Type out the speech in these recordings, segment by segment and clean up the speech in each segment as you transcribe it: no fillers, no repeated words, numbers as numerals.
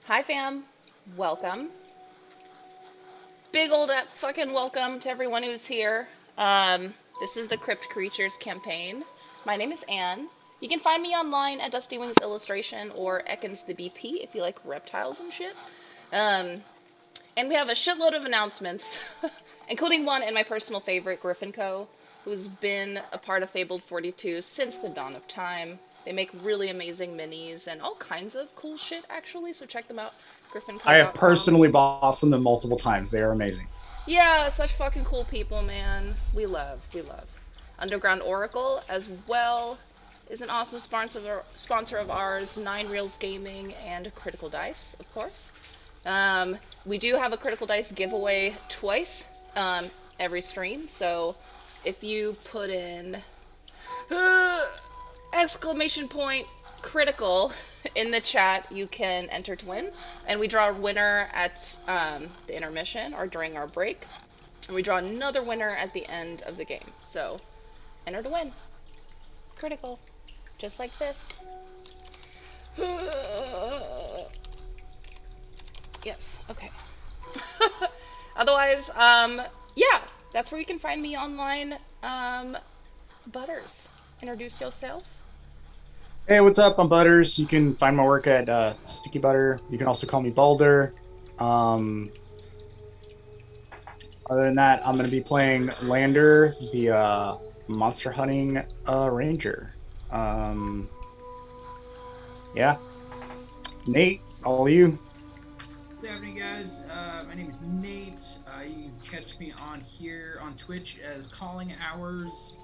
Hi, fam. Welcome. Big old fucking welcome to everyone who's here. This is the Crypt Creatures campaign. My name is Anne. You can find me online at Dusty Wings Illustration or Ekans the BP if you like reptiles and shit. And we have a shitload of announcements, including one and my personal favorite, Griffin Co., who's been a part of Fabled 42 since the dawn of time. They make really amazing minis and all kinds of cool shit, actually, so check them out, I have griffinco.com. personally bought from them multiple times. They are amazing. Yeah, such fucking cool people, man. We love. Underground Oracle, as well, is an awesome sponsor of ours, Nine Reels Gaming and Critical Dice, of course. We do have a Critical Dice giveaway twice every stream, so if you put in exclamation point critical in the chat, you can enter to win. And we draw a winner at the intermission or during our break. And we draw another winner at the end of the game. So, enter to win. Critical. Just like this. Yes, okay. Otherwise, yeah, that's where you can find me online. Butters, introduce yourself. Hey, what's up? I'm Butters. You can find my work at Sticky Butter. You can also call me Balder. Um, Other than that, I'm going to be playing Lander, the monster hunting ranger. Um, yeah, Nate, all of you. What's happening, guys? My name is Nate. You can catch me on here on Twitch as Calling Hours,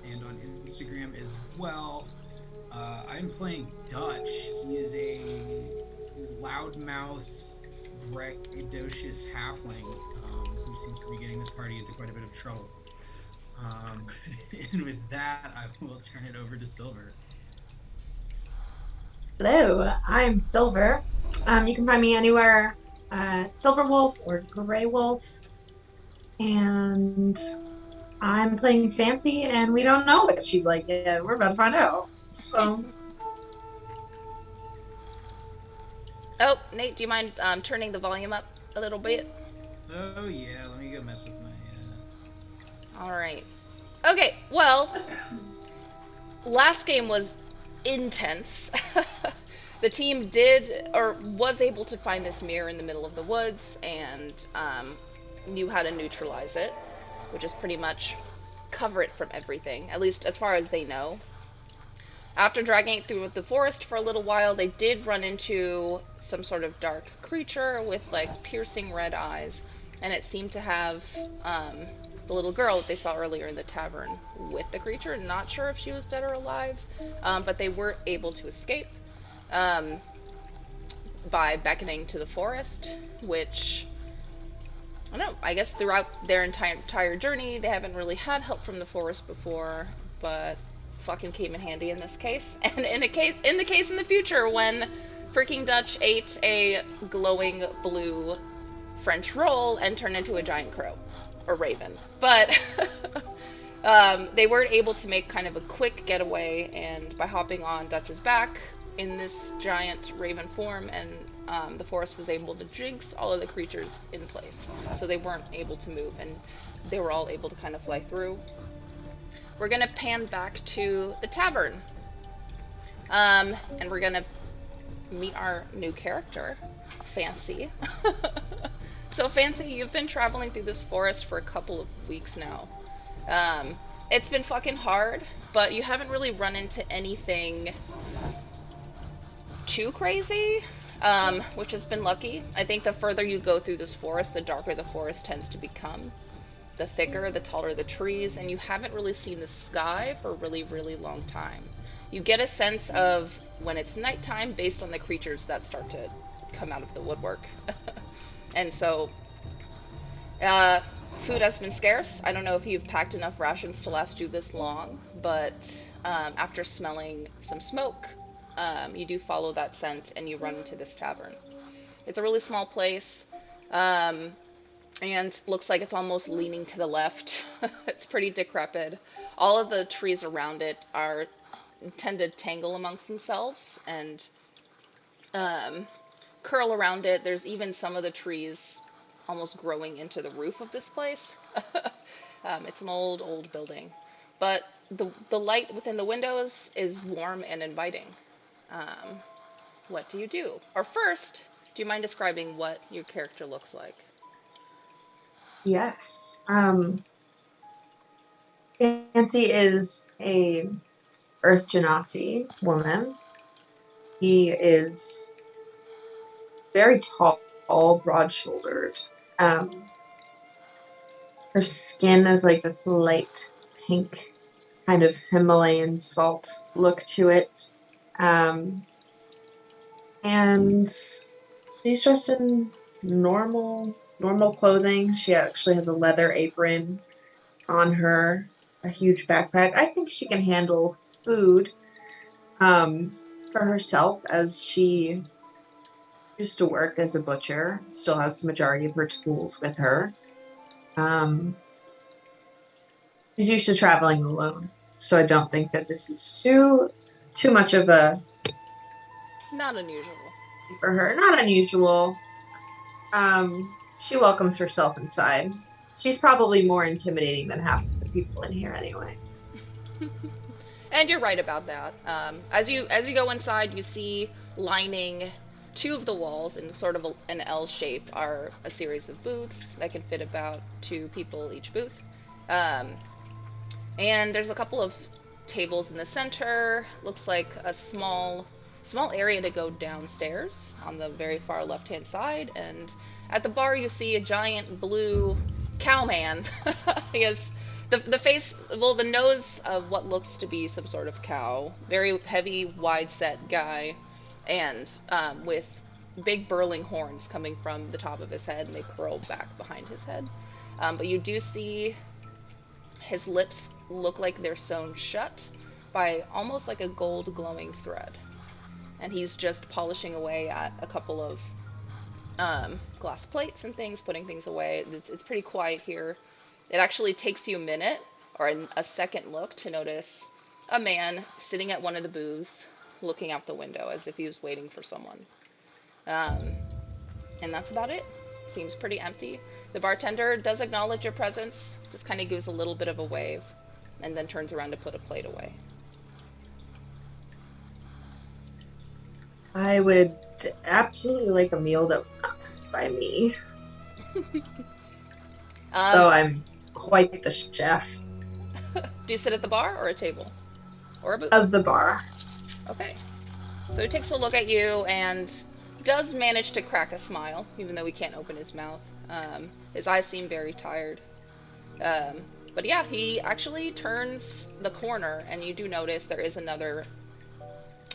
and on Instagram as well. I'm playing Dutch. He is a loudmouth, braggadocious halfling who seems to be getting this party into quite a bit of trouble. And with that, I will turn it over to Silver. Hello, I'm Silver. You can find me anywhere Silver Wolf or Gray Wolf. And I'm playing Fancy, and we don't know what she's like yet. We're about to find out. So, Oh, Nate, do you mind turning the volume up a little bit? Oh yeah, let me go mess with my. Alright. Okay, well, last game was intense. The team did, or was able to find this mirror in the middle of the woods and knew how to neutralize it, which is pretty much cover it from everything, at least as far as they know. After dragging it through the forest for a little while, they did run into some sort of dark creature with like piercing red eyes, and it seemed to have the little girl that they saw earlier in the tavern with the creature. Not sure if she was dead or alive, but they were able to escape by beckoning to the forest, which, I don't know, I guess throughout their entire journey, they haven't really had help from the forest before, but fucking came in handy in this case. And in the case in the future when freaking Dutch ate a glowing blue French roll and turned into a giant crow or raven. But they were able to make kind of a quick getaway, and by hopping on Dutch's back in this giant raven form, and the forest was able to jinx all of the creatures in place, so they weren't able to move, and they were all able to kind of fly through. We're gonna pan back to the tavern, and we're gonna meet our new character, Fancy. So Fancy, you've been traveling through this forest for a couple of weeks now. It's been fucking hard, but you haven't really run into anything too crazy, which has been lucky. I think the further you go through this forest, the darker the forest tends to become. The thicker, the taller the trees, and you haven't really seen the sky for a really, really long time. You get a sense of when it's nighttime based on the creatures that start to come out of the woodwork. And so, food has been scarce. I don't know if you've packed enough rations to last you this long, but after smelling some smoke, you do follow that scent and you run into this tavern. It's a really small place, and looks like it's almost leaning to the left. It's pretty decrepit. All of the trees around it tend to tangle amongst themselves, and curl around it. There's even some of the trees almost growing into the roof of this place. It's an old building. But the light within the windows is warm and inviting. What do you do? Or first, do you mind describing what your character looks like? Yes. Nancy is a Earth Genasi woman. He is very tall, broad-shouldered. Um, Her skin is like this light pink, kind of Himalayan salt look to it. And she's dressed in normal clothing. She actually has a leather apron on her, a huge backpack. I think she can handle food for herself, as she used to work as a butcher, still has the majority of her tools with her. She's used to traveling alone, so I don't think that this is too much of a Not unusual. for her. Not unusual. She welcomes herself inside. She's probably more intimidating than half of the people in here anyway. And you're right about that. As you go inside, you see lining two of the walls in sort of an L shape are a series of booths that can fit about 2 people each booth. And there's a couple of tables in the center. Looks like a small area to go downstairs on the very far left-hand side. And at the bar, you see a giant blue cowman. He has the face, well, the nose of what looks to be some sort of cow. Very heavy, wide-set guy, and with big burling horns coming from the top of his head, and they curl back behind his head. But you do see his lips look like they're sewn shut by almost like a gold glowing thread. And he's just polishing away at a couple of glass plates and things, putting things away. It's pretty quiet here. It actually takes you a minute or a second look to notice a man sitting at one of the booths looking out the window as if he was waiting for someone. And that's about it. Seems pretty empty. The bartender does acknowledge your presence, just kind of gives a little bit of a wave, and then turns around to put a plate away. I would absolutely like a meal that was not cooked by me. So I'm quite the chef. Do you sit at the bar or a table? Or a booth? Of the bar. Okay. So he takes a look at you and does manage to crack a smile, even though he can't open his mouth. His eyes seem very tired. But yeah, he actually turns the corner, and you do notice there is another,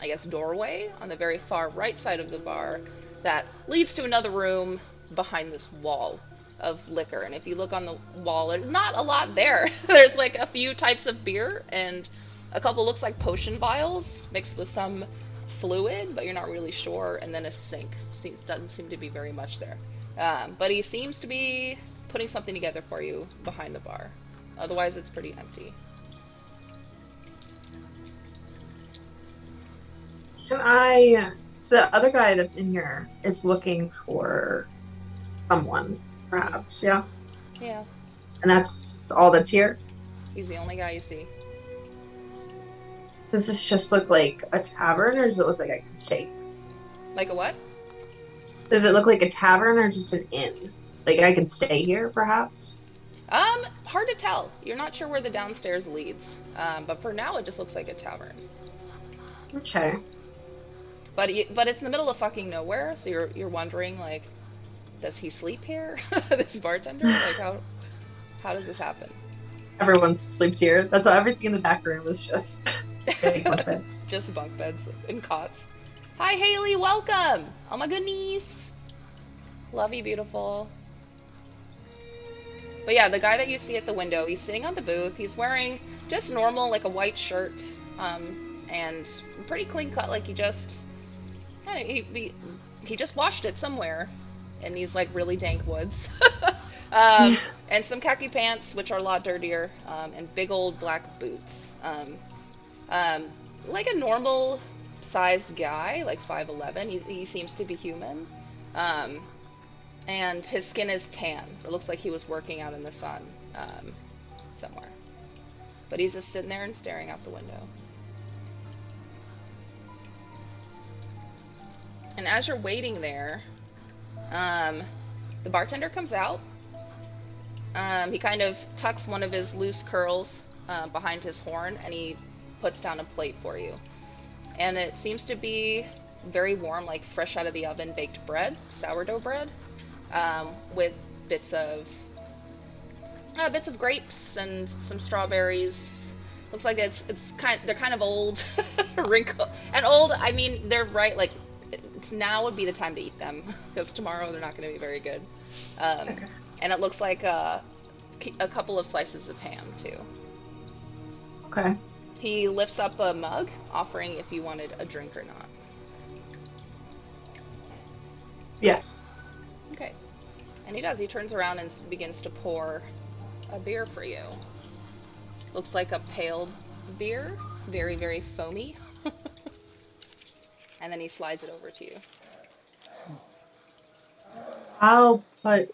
I guess, doorway on the very far right side of the bar that leads to another room behind this wall of liquor. And if you look on the wall, there's not a lot there. There's like a few types of beer and a couple looks like potion vials mixed with some fluid, but you're not really sure, and then a sink. Doesn't seem to be very much there. But he seems to be putting something together for you behind the bar. Otherwise, it's pretty empty. The other guy that's in here is looking for someone, perhaps, yeah? Yeah. And that's all that's here? He's the only guy you see. Does this just look like a tavern, or does it look like I can stay? Like a what? Does it look like a tavern or just an inn? Like I can stay here, perhaps? Hard to tell. You're not sure where the downstairs leads. But for now, it just looks like a tavern. Okay. But it's in the middle of fucking nowhere, so you're wondering, like, does he sleep here? This bartender? Like, how does this happen? Everyone sleeps here. That's all. Everything in the back room is just bunk beds. Just bunk beds and cots. Hi, Haley. Welcome. Oh my goodness. Love you, beautiful. But yeah, the guy that you see at the window, he's sitting on the booth. He's wearing just normal, like a white shirt, and pretty clean cut. Like he just washed it somewhere in these like really dank woods. And some khaki pants, which are a lot dirtier, and big old black boots. Like a normal sized guy, like 5'11". He seems to be human. And his skin is tan. It looks like he was working out in the sun somewhere. But he's just sitting there and staring out the window. And as you're waiting there, the bartender comes out. He kind of tucks one of his loose curls behind his horn, and he puts down a plate for you. And it seems to be very warm, like fresh out of the oven baked bread, sourdough bread, with bits of grapes and some strawberries. Looks like they're kind of old, wrinkled, and old. I mean, they're right. Like now would be the time to eat them because tomorrow they're not going to be very good. Okay. And it looks like a couple of slices of ham too. Okay. He lifts up a mug, offering if you wanted a drink or not. Yes. Okay. And he does. He turns around and begins to pour a beer for you. Looks like a pale beer. Very, very foamy. And then he slides it over to you. I'll put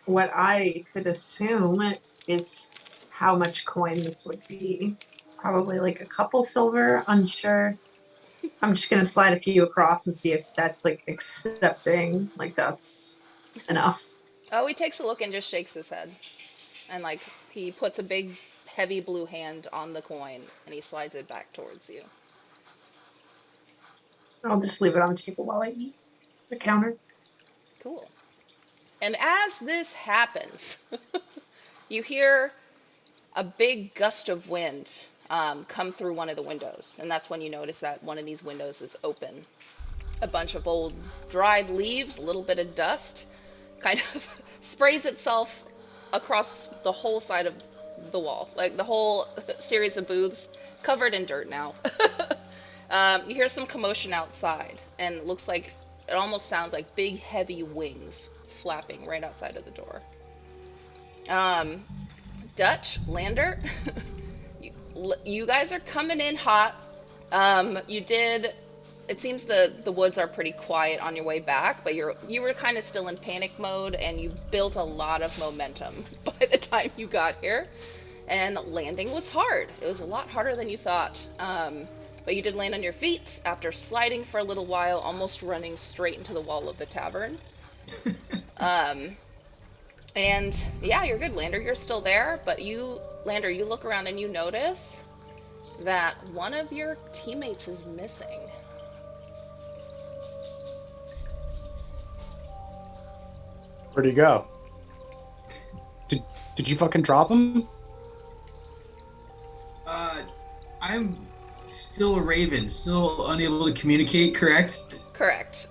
what I could assume is how much coin this would be. Probably like a couple silver, unsure. I'm just gonna slide a few across and see if that's like accepting, like that's enough. Oh, he takes a look and just shakes his head. And like he puts a big heavy blue hand on the coin and he slides it back towards you. I'll just leave it on the table while I eat the counter. Cool. And as this happens, you hear a big gust of wind come through one of the windows. And that's when you notice that one of these windows is open. A bunch of old dried leaves, a little bit of dust, kind of sprays itself across the whole side of the wall. Like the whole series of booths covered in dirt now. You hear some commotion outside, and it looks like, it almost sounds like big heavy wings flapping right outside of the door. Dutch, Lander, you guys are coming in hot. It seems the woods are pretty quiet on your way back, but you were kind of still in panic mode, and you built a lot of momentum by the time you got here. And landing was hard. It was a lot harder than you thought. But you did land on your feet after sliding for a little while, almost running straight into the wall of the tavern. And yeah, you're good, Lander. You're still there, but Lander, you look around and you notice that one of your teammates is missing. Where'd he go? Did you fucking drop him? I'm still a raven, still unable to communicate, correct? Correct.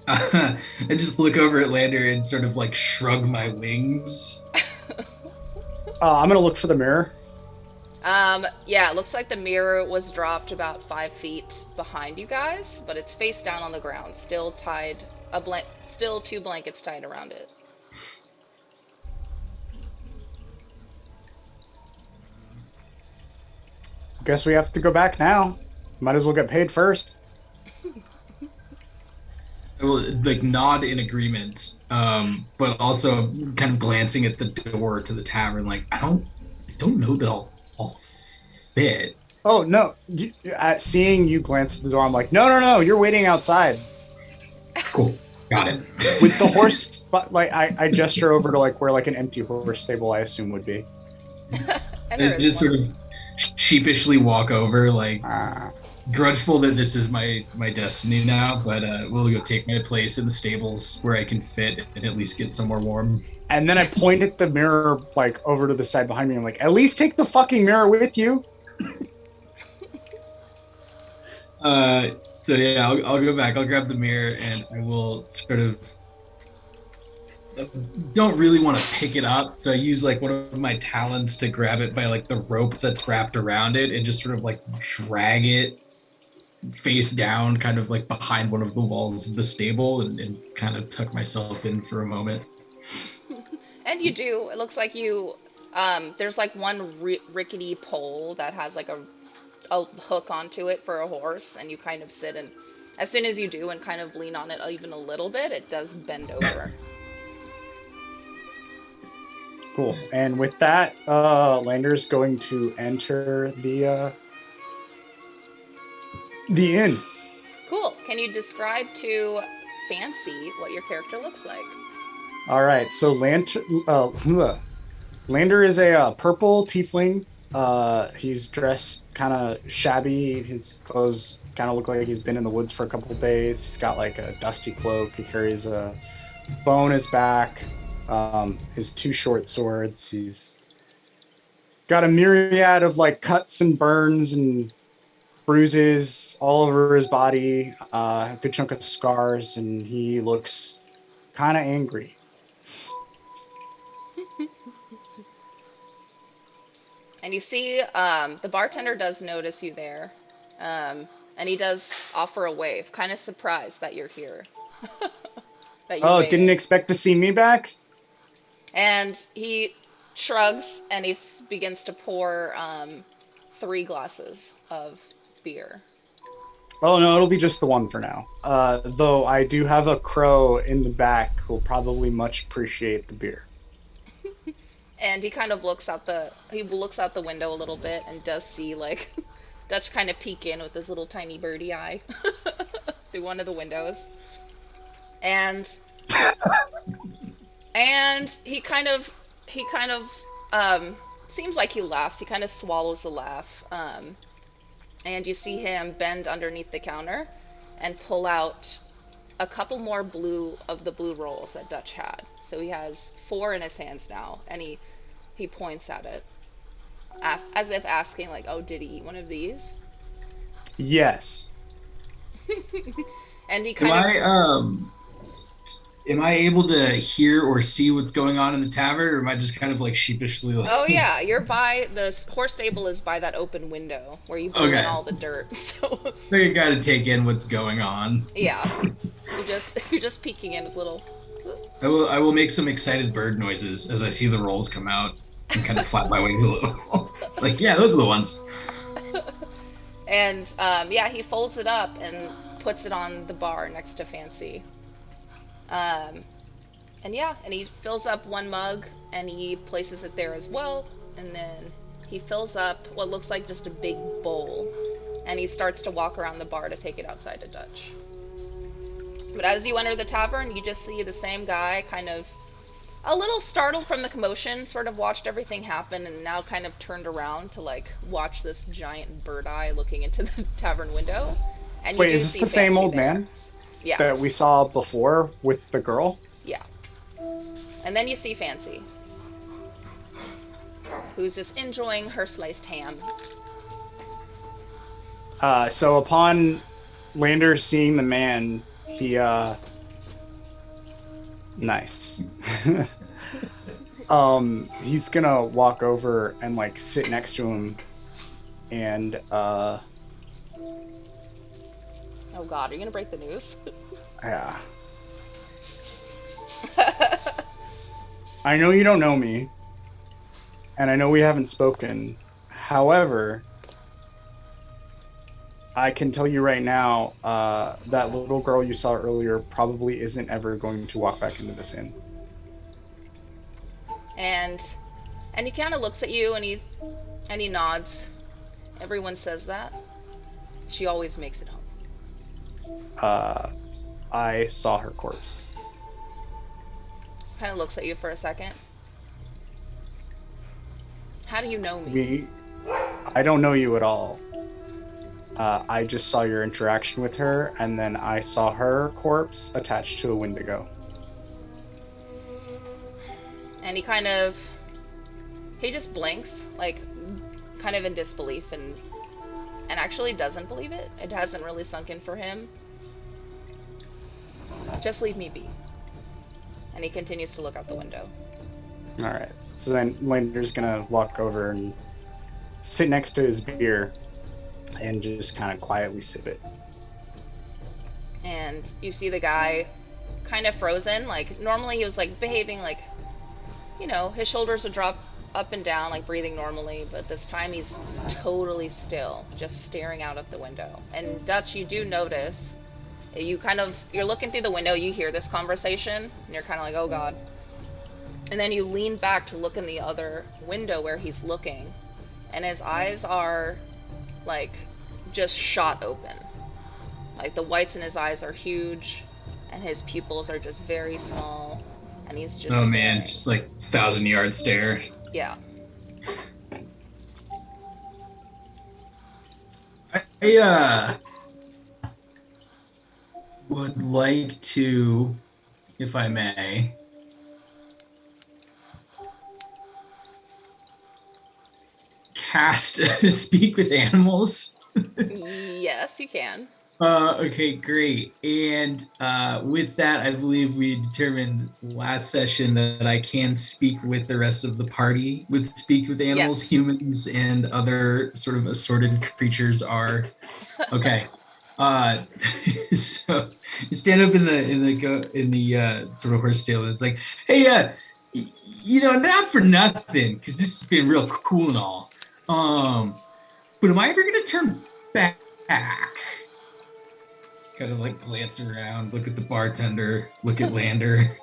I just look over at Lander and sort of like shrug my wings. I'm gonna look for the mirror. Yeah, it looks like the mirror was dropped about 5 feet behind you guys, but it's face down on the ground, still tied, still 2 blankets tied around it. Guess we have to go back now. Might as well get paid first. I will like nod in agreement, but also kind of glancing at the door to the tavern, like I don't know that I'll fit. Oh no! Seeing you glance at the door, I'm like, no, you're waiting outside. Cool, got it. With the horse, but like I gesture over to like where like an empty horse stable I assume would be. And just sort of sheepishly walk over, like grudgeful that this is my destiny now, but we'll go take my place in the stables where I can fit and at least get somewhere warm. And then I point at the mirror like over to the side behind me. I'm like, at least take the fucking mirror with you. So yeah, I'll go back. I'll grab the mirror and I will sort of don't really want to pick it up, so I use like one of my talons to grab it by like the rope that's wrapped around it and just sort of like drag it face down, kind of like behind one of the walls of the stable, and kind of tuck myself in for a moment. And you do. It looks like you. There's like one rickety pole that has like a a hook onto it for a horse, and you kind of sit, and as soon as you do and kind of lean on it even a little bit, it does bend over. Cool. And with that, Lander's going to enter the inn. Cool. Can you describe to Fancy what your character looks like? All right. So Lander is a purple tiefling. He's dressed kind of shabby. His clothes kind of look like he's been in the woods for a couple of days. He's got like a dusty cloak. He carries a bow on his back. His 2 short swords. He's got a myriad of like cuts and burns and bruises all over his body. A good chunk of scars, and he looks kind of angry. And you see, the bartender does notice you there, and he does offer a wave, kind of surprised that you're here. That you made didn't it. expect to see me back? And he shrugs, and he begins to pour 3 glasses of beer. Oh, no, it'll be just the one for now. Though I do have a crow in the back who'll probably much appreciate the beer. And he kind of looks out the window a little bit and does see like Dutch kind of peek in with his little tiny birdie eye through one of the windows. And he kind of seems like he laughs. He kind of swallows the laugh. And you see him bend underneath the counter and pull out a couple more blue rolls that Dutch had. So he has 4 in his hands now, and he points at it as if asking like, oh, did he eat one of these? Yes. And he kind of... Am I able to hear or see what's going on in the tavern, or am I just kind of like sheepishly like... Oh yeah, you're by the horse stable is by that open window where you blew in all the dirt. So you gotta take in what's going on. Yeah, you're just peeking in with little... I will make some excited bird noises as I see the rolls come out and kind of flap my wings a little. Like, yeah, those are the ones. And he folds it up and puts it on the bar next to Fancy. And he fills up 1 mug and he places it there as well. And then he fills up what looks like just a big bowl. And he starts to walk around the bar to take it outside to Dutch. But as you enter the tavern, you just see the same guy kind of a little startled from the commotion, sort of watched everything happen and now kind of turned around to like watch this giant bird eye looking into the tavern window. And Wait, is this the same old man? Yeah. That we saw before with the girl? Yeah. And then you see Fancy, who's just enjoying her sliced ham. So upon Lander seeing the man, he, nice. He's gonna walk over and, like, sit next to him and, Oh god, are you gonna break the news? yeah. I know you don't know me, and I know we haven't spoken. However, I can tell you right now, that little girl you saw earlier probably isn't ever going to walk back into this inn. And he kind of looks at you and he nods. Everyone says that. She always makes it home. I saw her corpse. Kind of looks at you for a second. How do you know me? I don't know you at all. I just saw your interaction with her, and then I saw her corpse attached to a Wendigo. And he just blinks, like, kind of in disbelief, and actually doesn't believe it. It hasn't really sunk in for him. Just leave me be. And he continues to look out the window. Alright. So then Lander's gonna walk over and sit next to his beer and just kind of quietly sip it. And you see the guy kind of frozen. Like, normally he was, like, behaving like, you know, his shoulders would drop up and down, like breathing normally, but this time he's totally still, just staring out of the window. And Dutch, you do notice, you're looking through the window, you hear this conversation, and you're kind of like, oh god. And then you lean back to look in the other window where he's looking, and his eyes are, like, just shot open. Like, the whites in his eyes are huge, and his pupils are just very small, and he's just Oh staring. man, just like 1,000-yard stare. Yeah. I would like to, if I may, cast Speak with Animals. Yes, you can. Okay, great. And with that, I believe we determined last session that I can speak with the rest of the party. With Speak with Animals, Yes. humans and other sort of assorted creatures are okay. So you stand up in the sort of horse tail, and it's like, hey, not for nothing, because this has been real cool and all. But am I ever gonna turn back? Kind of like glance around, look at the bartender, look at Lander.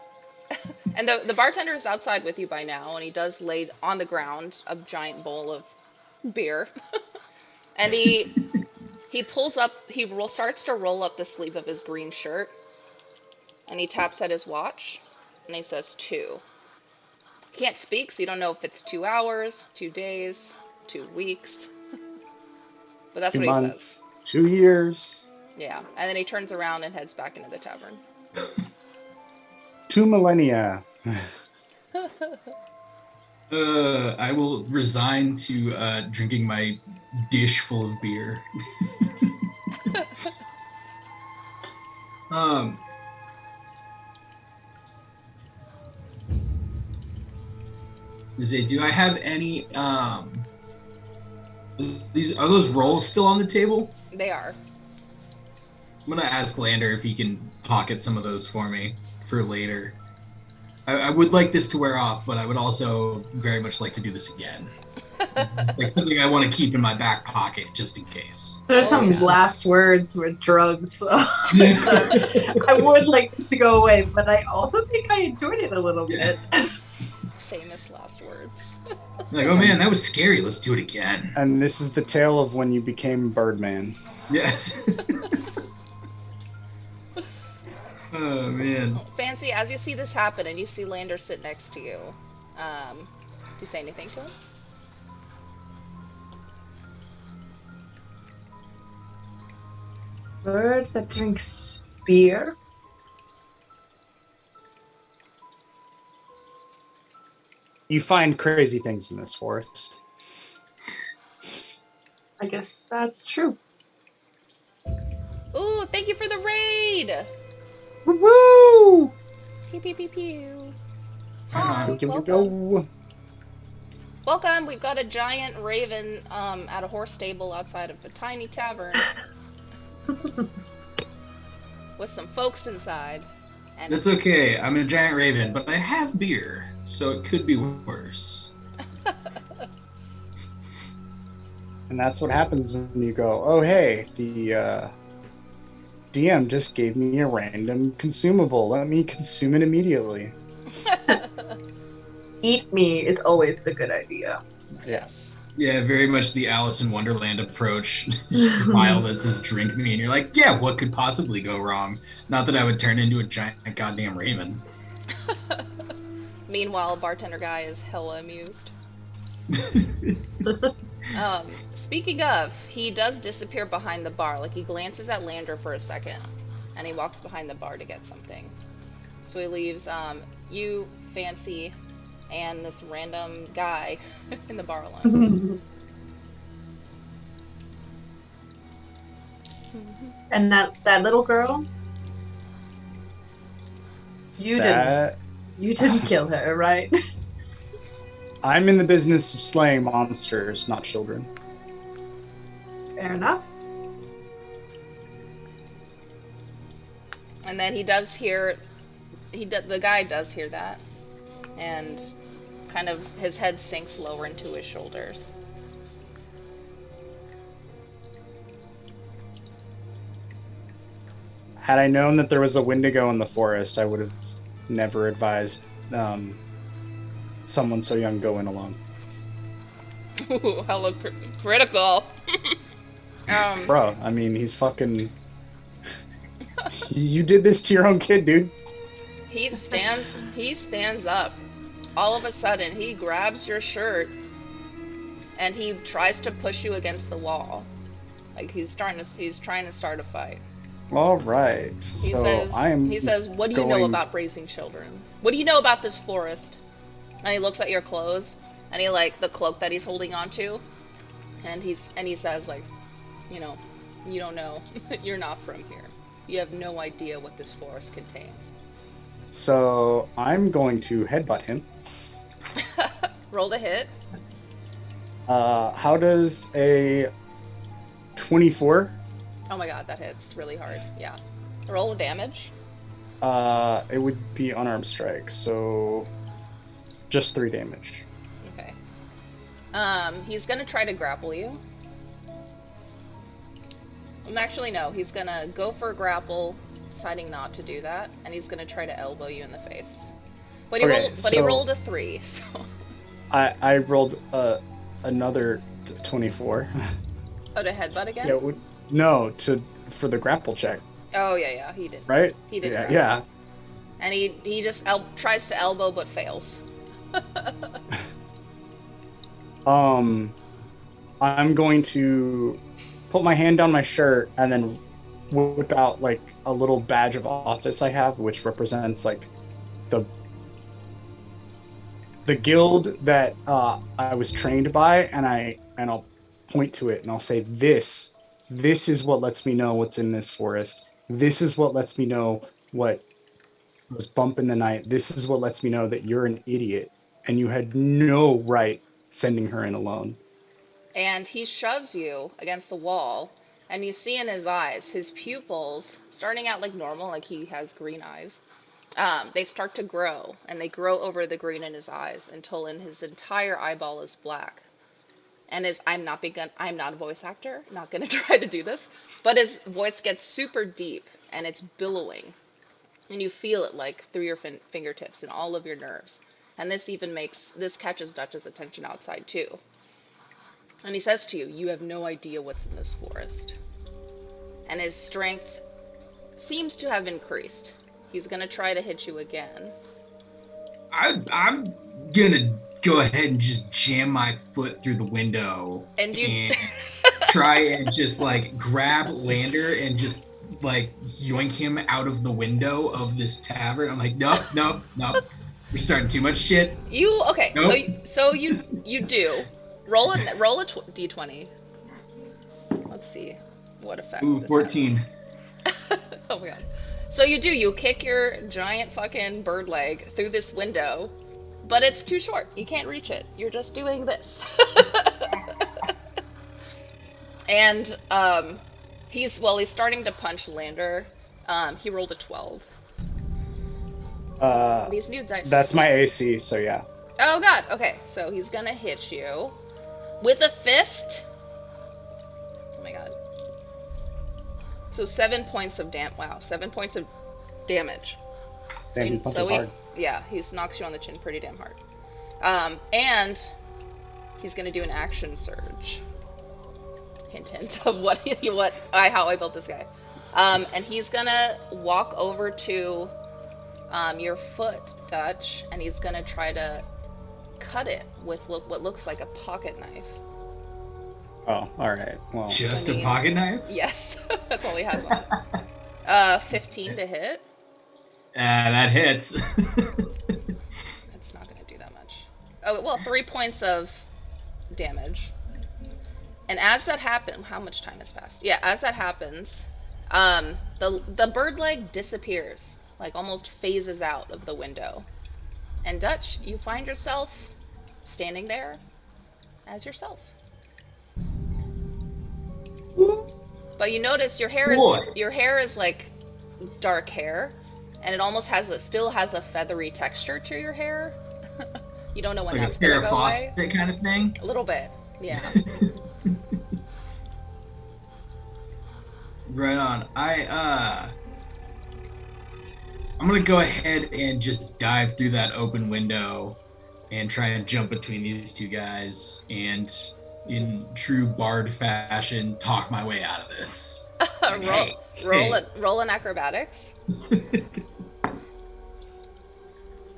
And the bartender is outside with you by now, and he does lay on the ground a giant bowl of beer. And he pulls up, starts to roll up the sleeve of his green shirt, and he taps at his watch, and he says 2. Can't speak, so you don't know if it's 2 hours, 2 days, 2 weeks. But that's 2 what he months, says. 2 years, Yeah, and then he turns around and heads back into the tavern. 2 millennia. I will resign to drinking my dish full of beer. Do I have any are those rolls still on the table? They are. I'm gonna ask Lander if he can pocket some of those for me for later. I would like this to wear off, but I would also very much like to do this again. It's like something I want to keep in my back pocket just in case. There's some yes. last words with drugs. So I would like this to go away, but I also think I enjoyed it a little bit. Famous last words. Like, oh man, that was scary. Let's do it again. And this is the tale of when you became Birdman. Yes. Oh man. Fancy, as you see this happen and you see Lander sit next to you, you say anything to him? Bird that drinks beer. You find crazy things in this forest. I guess that's true. Ooh, thank you for the raid! Woo! Pew pew pew pew. Hi, Here we welcome. go. Welcome, we've got a giant raven at a horse stable outside of a tiny tavern. With some folks inside. And That's okay. I'm a giant raven, but I have beer, so it could be worse. And that's what happens when you go, oh hey, the DM just gave me a random consumable. Let me consume it immediately. Eat me is always a good idea. yes. Yeah, very much the Alice in Wonderland approach. Just wild as this drink me, and you're like, yeah, what could possibly go wrong? Not that I would turn into a giant goddamn raven. Meanwhile, bartender guy is hella amused. Speaking of, he does disappear behind the bar. Like, he glances at Lander for a second, and he walks behind the bar to get something. So he leaves you, Fancy, and this random guy in the bar alone. And that little girl, you didn't kill her, right? I'm in the business of slaying monsters, not children. Fair enough. And then he does hear, the guy does hear that, and kind of, his head sinks lower into his shoulders. Had I known that there was a Wendigo in the forest, I would have never advised someone so young go in alone. Ooh, hello, critical. Bro, I mean, he's fucking... You did this to your own kid, dude. He stands up. All of a sudden, he grabs your shirt and he tries to push you against the wall. Like he's trying to start a fight. All right. He says, "What do you know about raising children? What do you know about this forest?" And he looks at your clothes, and he the cloak that he's holding onto, and he says like, you know, you don't know. You're not from here. You have no idea what this forest contains. So I'm going to headbutt him. Roll to hit. How does a 24? Oh my god, that hits really hard. Yeah. Roll damage. It would be unarmed strike, so just 3 damage. Okay. He's gonna try to grapple you. Actually, no. He's gonna go for a grapple, deciding not to do that, and he's gonna try to elbow you in the face. But he rolled a 3, so. I rolled another 24. Oh, to headbutt again? Yeah. No, for the grapple check. Oh yeah, he did. Right? He did. Yeah. And he just tries to elbow but fails. I'm going to put my hand down my shirt and then whip out like a little badge of office I have, which represents like the guild that I was trained by, and I'll point to it and I'll say, this is what lets me know what's in this forest. This is what lets me know what was bumping the night. This is what lets me know that you're an idiot and you had no right sending her in alone. And he shoves you against the wall, and you see in his eyes, his pupils, starting out like normal, like he has green eyes, they start to grow, and they grow over the green in his eyes until his entire eyeball is black. And I'm not a voice actor, not gonna try to do this, but his voice gets super deep, and it's billowing. And you feel it like through your fingertips and all of your nerves. And this catches Dutch's attention outside too. And he says to you, you have no idea what's in this forest. And his strength seems to have increased. He's gonna try to hit you again. I'm gonna go ahead and just jam my foot through the window and try and just like grab Lander and just like yoink him out of the window of this tavern. I'm like, nope. We're starting too much shit. Okay? Nope. So you do roll a d20. Let's see what effect. Ooh, this 14. has. Oh my god. So you kick your giant fucking bird leg through this window, but it's too short. You can't reach it. You're just doing this. And he's starting to punch Lander. He rolled a 12. These new dice. That's my AC, so yeah. Oh god. Okay, so he's gonna hit you with a fist. Oh my god. So 7 points of 7 points of damage. Damn, he punches hard. Yeah, he knocks you on the chin pretty damn hard. And he's gonna do an action surge. Hint of how I built this guy. And he's gonna walk over to your foot, Dutch, and he's gonna try to cut it with what looks like a pocket knife. Oh, all right. Well, just a pocket knife? Yes, that's all he has on. 15 to hit. That hits. That's not gonna do that much. Oh well, 3 points of damage. And as that happens, how much time has passed? Yeah, as that happens, the bird leg disappears, like almost phases out of the window. And Dutch, you find yourself standing there as yourself. But you notice your hair is like dark hair, and it almost still has a feathery texture to your hair. You don't know when Like a that's gonna Farrah go away. Fawcett kind of thing. A little bit, yeah. Right on. I'm gonna go ahead and just dive through that open window and try and jump between these two guys and, in true bard fashion, talk my way out of this. Like, Roll an acrobatics.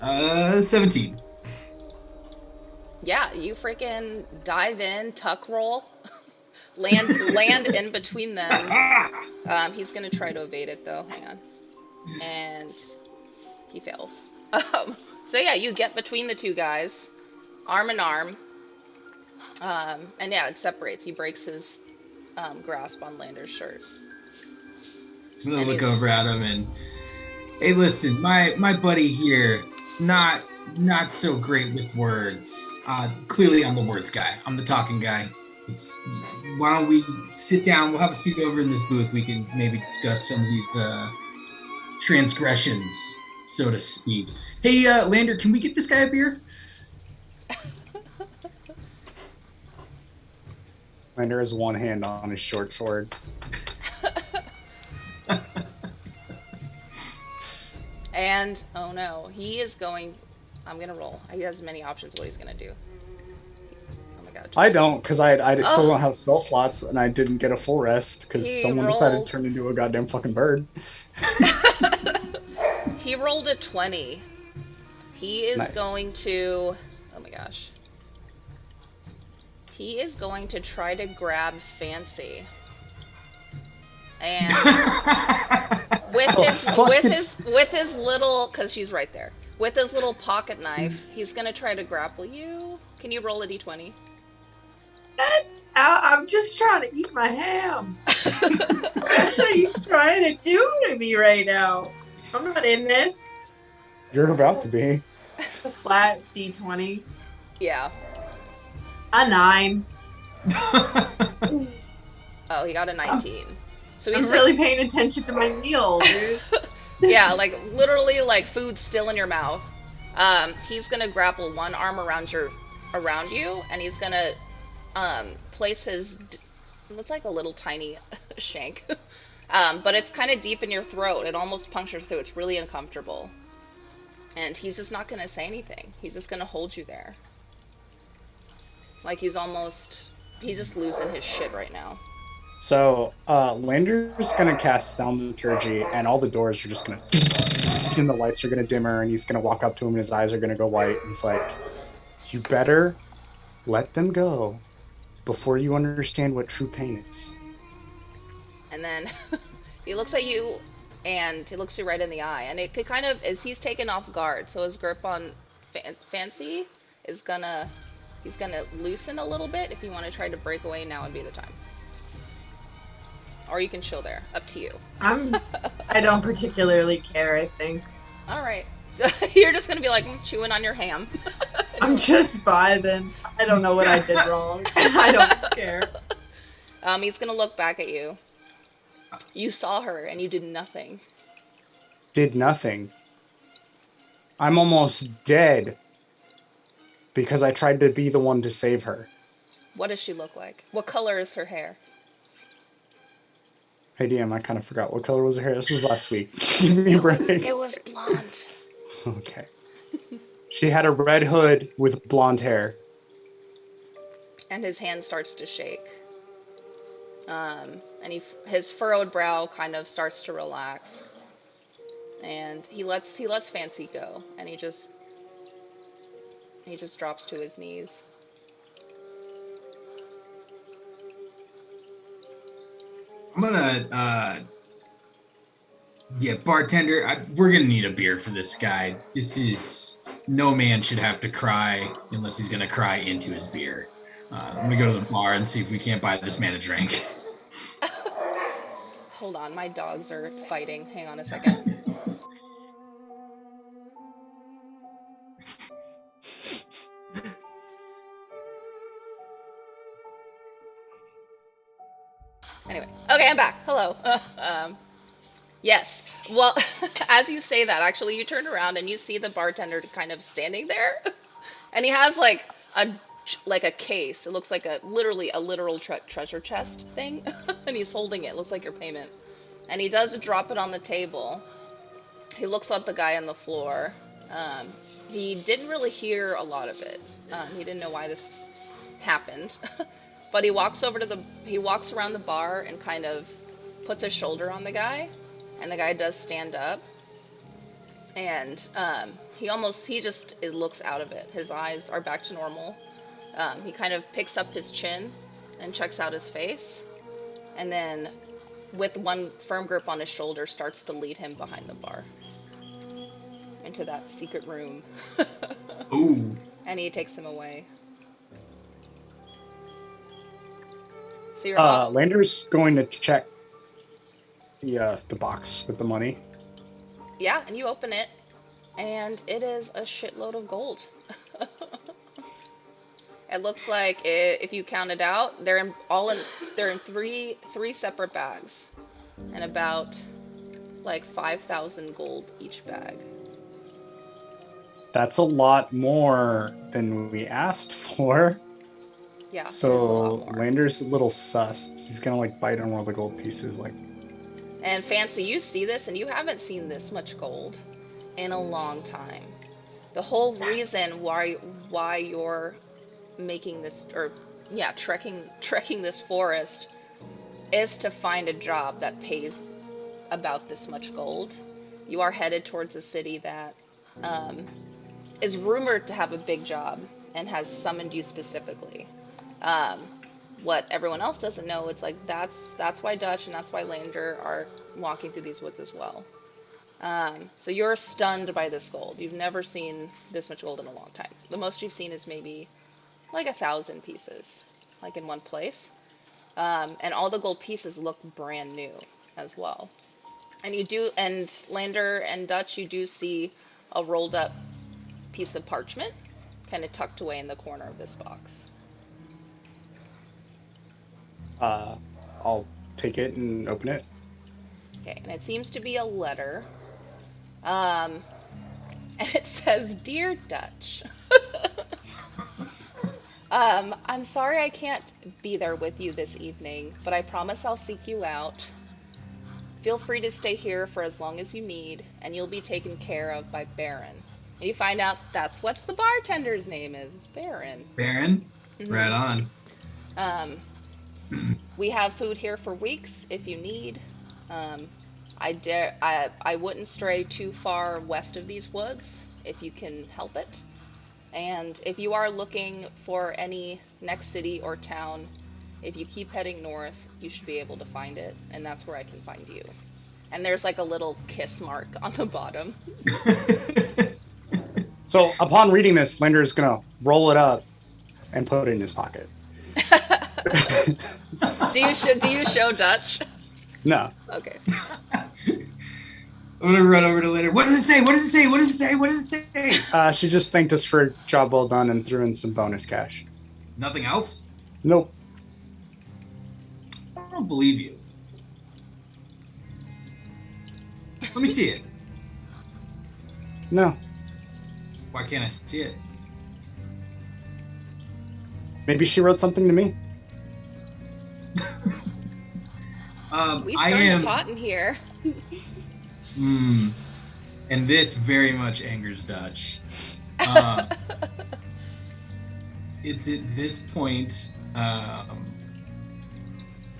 17. Yeah, you freaking dive in, tuck roll, land in between them. He's gonna try to evade it though. Hang on, and he fails. So yeah, you get between the two guys, arm in arm, and yeah, it separates. He breaks his grasp on Lander's shirt. I'm gonna look over at him and, hey, listen, my buddy here, not so great with words. Clearly, I'm the words guy. I'm the talking guy. Why don't we sit down? We'll have a seat over in this booth. We can maybe discuss some of these transgressions, so to speak. Hey, Lander, can we get this guy a beer? Lander has one hand on his short sword. And oh no, he is going. I'm gonna roll. He has many options what he's gonna do. Oh my god. I don't, because I still don't have spell slots, and I didn't get a full rest because someone decided to turn into a goddamn fucking bird. He rolled a 20. He is going to. Oh my gosh. He is going to try to grab Fancy. And with his little, because she's right there, with his little pocket knife, he's gonna try to grapple you. Can you roll a d20? I'm just trying to eat my ham. What are you trying to do to me right now? I'm not in this. You're about to be. A flat d20. Yeah. A 9. Oh, he got a 19. So I'm he's really paying attention to my meal, dude. Yeah, like literally like food still in your mouth. He's gonna grapple one arm around you, and he's gonna place his. It's like a little tiny shank, but it's kind of deep in your throat. It almost punctures through. It's really uncomfortable, and he's just not gonna say anything. He's just gonna hold you there. Like he's just losing his shit right now. So, Lander's gonna cast Thaumaturgy, and all the doors are just gonna, and the lights are gonna dimmer, and he's gonna walk up to him, and his eyes are gonna go white. And he's like, "You better let them go before you understand what true pain is." And then he looks at you, and he looks you right in the eye, and it could kind of, as he's taken off guard, so his grip on Fancy is he's gonna loosen a little bit. If you want to try to break away, now would be the time. Or you can chill there. Up to you. I don't particularly care, I think. Alright. So you're just gonna be like chewing on your ham. I'm just vibing. I don't know what I did wrong. I don't care. He's gonna look back at you. You saw her and you did nothing. Did nothing. I'm almost dead because I tried to be the one to save her. What does she look like? What color is her hair? Hey, DM, I kind of forgot. What color was her hair? This was last week. Give me a break. It was blonde. Okay. She had a red hood with blonde hair. And his hand starts to shake. And his furrowed brow kind of starts to relax. And he lets Fancy go. And he just drops to his knees. I'm gonna, bartender, we're gonna need a beer for this guy. No man should have to cry unless he's gonna cry into his beer. I'm gonna go to the bar and see if we can't buy this man a drink. Hold on, my dogs are fighting. Hang on a second. Anyway, okay, I'm back. Hello. Yes. Well, as you say that, actually, you turn around and you see the bartender kind of standing there. And he has like a case. It looks like literally a literal treasure chest thing, and he's holding it. It looks like your payment. And he does drop it on the table. He looks at the guy on the floor. He didn't really hear a lot of it. He didn't know why this happened, but he walks around the bar and kind of puts a shoulder on the guy, and the guy does stand up. And he just looks out of it. His eyes are back to normal. He kind of picks up his chin and checks out his face, and then with one firm grip on his shoulder starts to lead him behind the bar into that secret room. Ooh. And he takes him away. So you're up. Lander's going to check the box with the money. Yeah, and you open it, and it is a shitload of gold. It looks like if you count it out, they're in three separate bags, and about like 5,000 gold each bag. That's a lot more than we asked for. Yeah. So it is a lot more. Lander's a little sus. He's gonna like bite on one of the gold pieces, like. And Fancy, you see this, and you haven't seen this much gold in a long time. The whole reason why you're making this, trekking this forest, is to find a job that pays about this much gold. You are headed towards a city that is rumored to have a big job and has summoned you specifically. What everyone else doesn't know, it's like that's why Dutch and that's why Lander are walking through these woods as well. So you're stunned by this gold. You've never seen this much gold in a long time. The most you've seen is maybe like 1,000 pieces, like in one place. And all the gold pieces look brand new as well. And Lander and Dutch, you do see a rolled up piece of parchment kind of tucked away in the corner of this box. I'll take it and open it. Okay, and it seems to be a letter. And it says, "Dear Dutch, I'm sorry I can't be there with you this evening, but I promise I'll seek you out. Feel free to stay here for as long as you need, and you'll be taken care of by Baron." And you find out that's what's the bartender's name is, Baron. Baron? Mm-hmm. Right on. We have food here for weeks if you need. I wouldn't stray too far west of these woods if you can help it. And if you are looking for any next city or town, if you keep heading north, you should be able to find it, and that's where I can find you. And there's like a little kiss mark on the bottom. So upon reading this, Lander's gonna roll it up and put it in his pocket. Do you show Dutch? No. Okay. I'm gonna run over to Lander. What does it say? What does it say? What does it say? What does it say? She just thanked us for a job well done and threw in some bonus cash. Nothing else? Nope. I don't believe you. Let me see it. No. Why can't I see it? Maybe she wrote something to me. We I stirred am. the pot in here. And this very much angers Dutch. It's at this point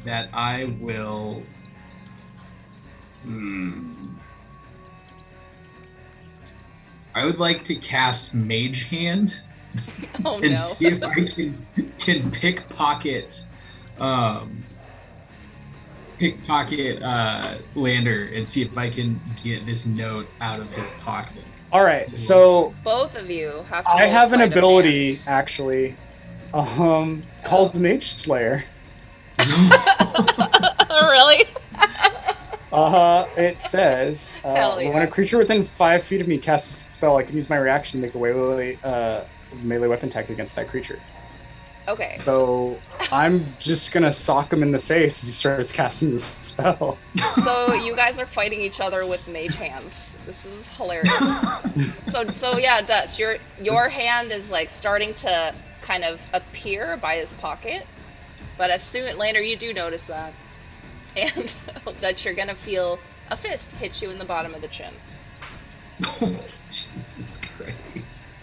that I will. I would like to cast Mage Hand Oh and no. see if I can pickpocket Lander and see if I can get this note out of his pocket. All right. So Both of you have to I roll have an sleight of ability hand. actually, called the Mage Slayer. Really? It says Hell yeah. when a creature within 5 feet of me casts a spell, I can use my reaction to make a melee weapon attack against that creature. Okay. So I'm just gonna sock him in the face as he starts casting the spell. So you guys are fighting each other with mage hands. This is hilarious. So yeah, Dutch, your hand is like starting to kind of appear by his pocket, but as soon later you do notice that, and Dutch, you're gonna feel a fist hit you in the bottom of the chin. Oh, Jesus Christ.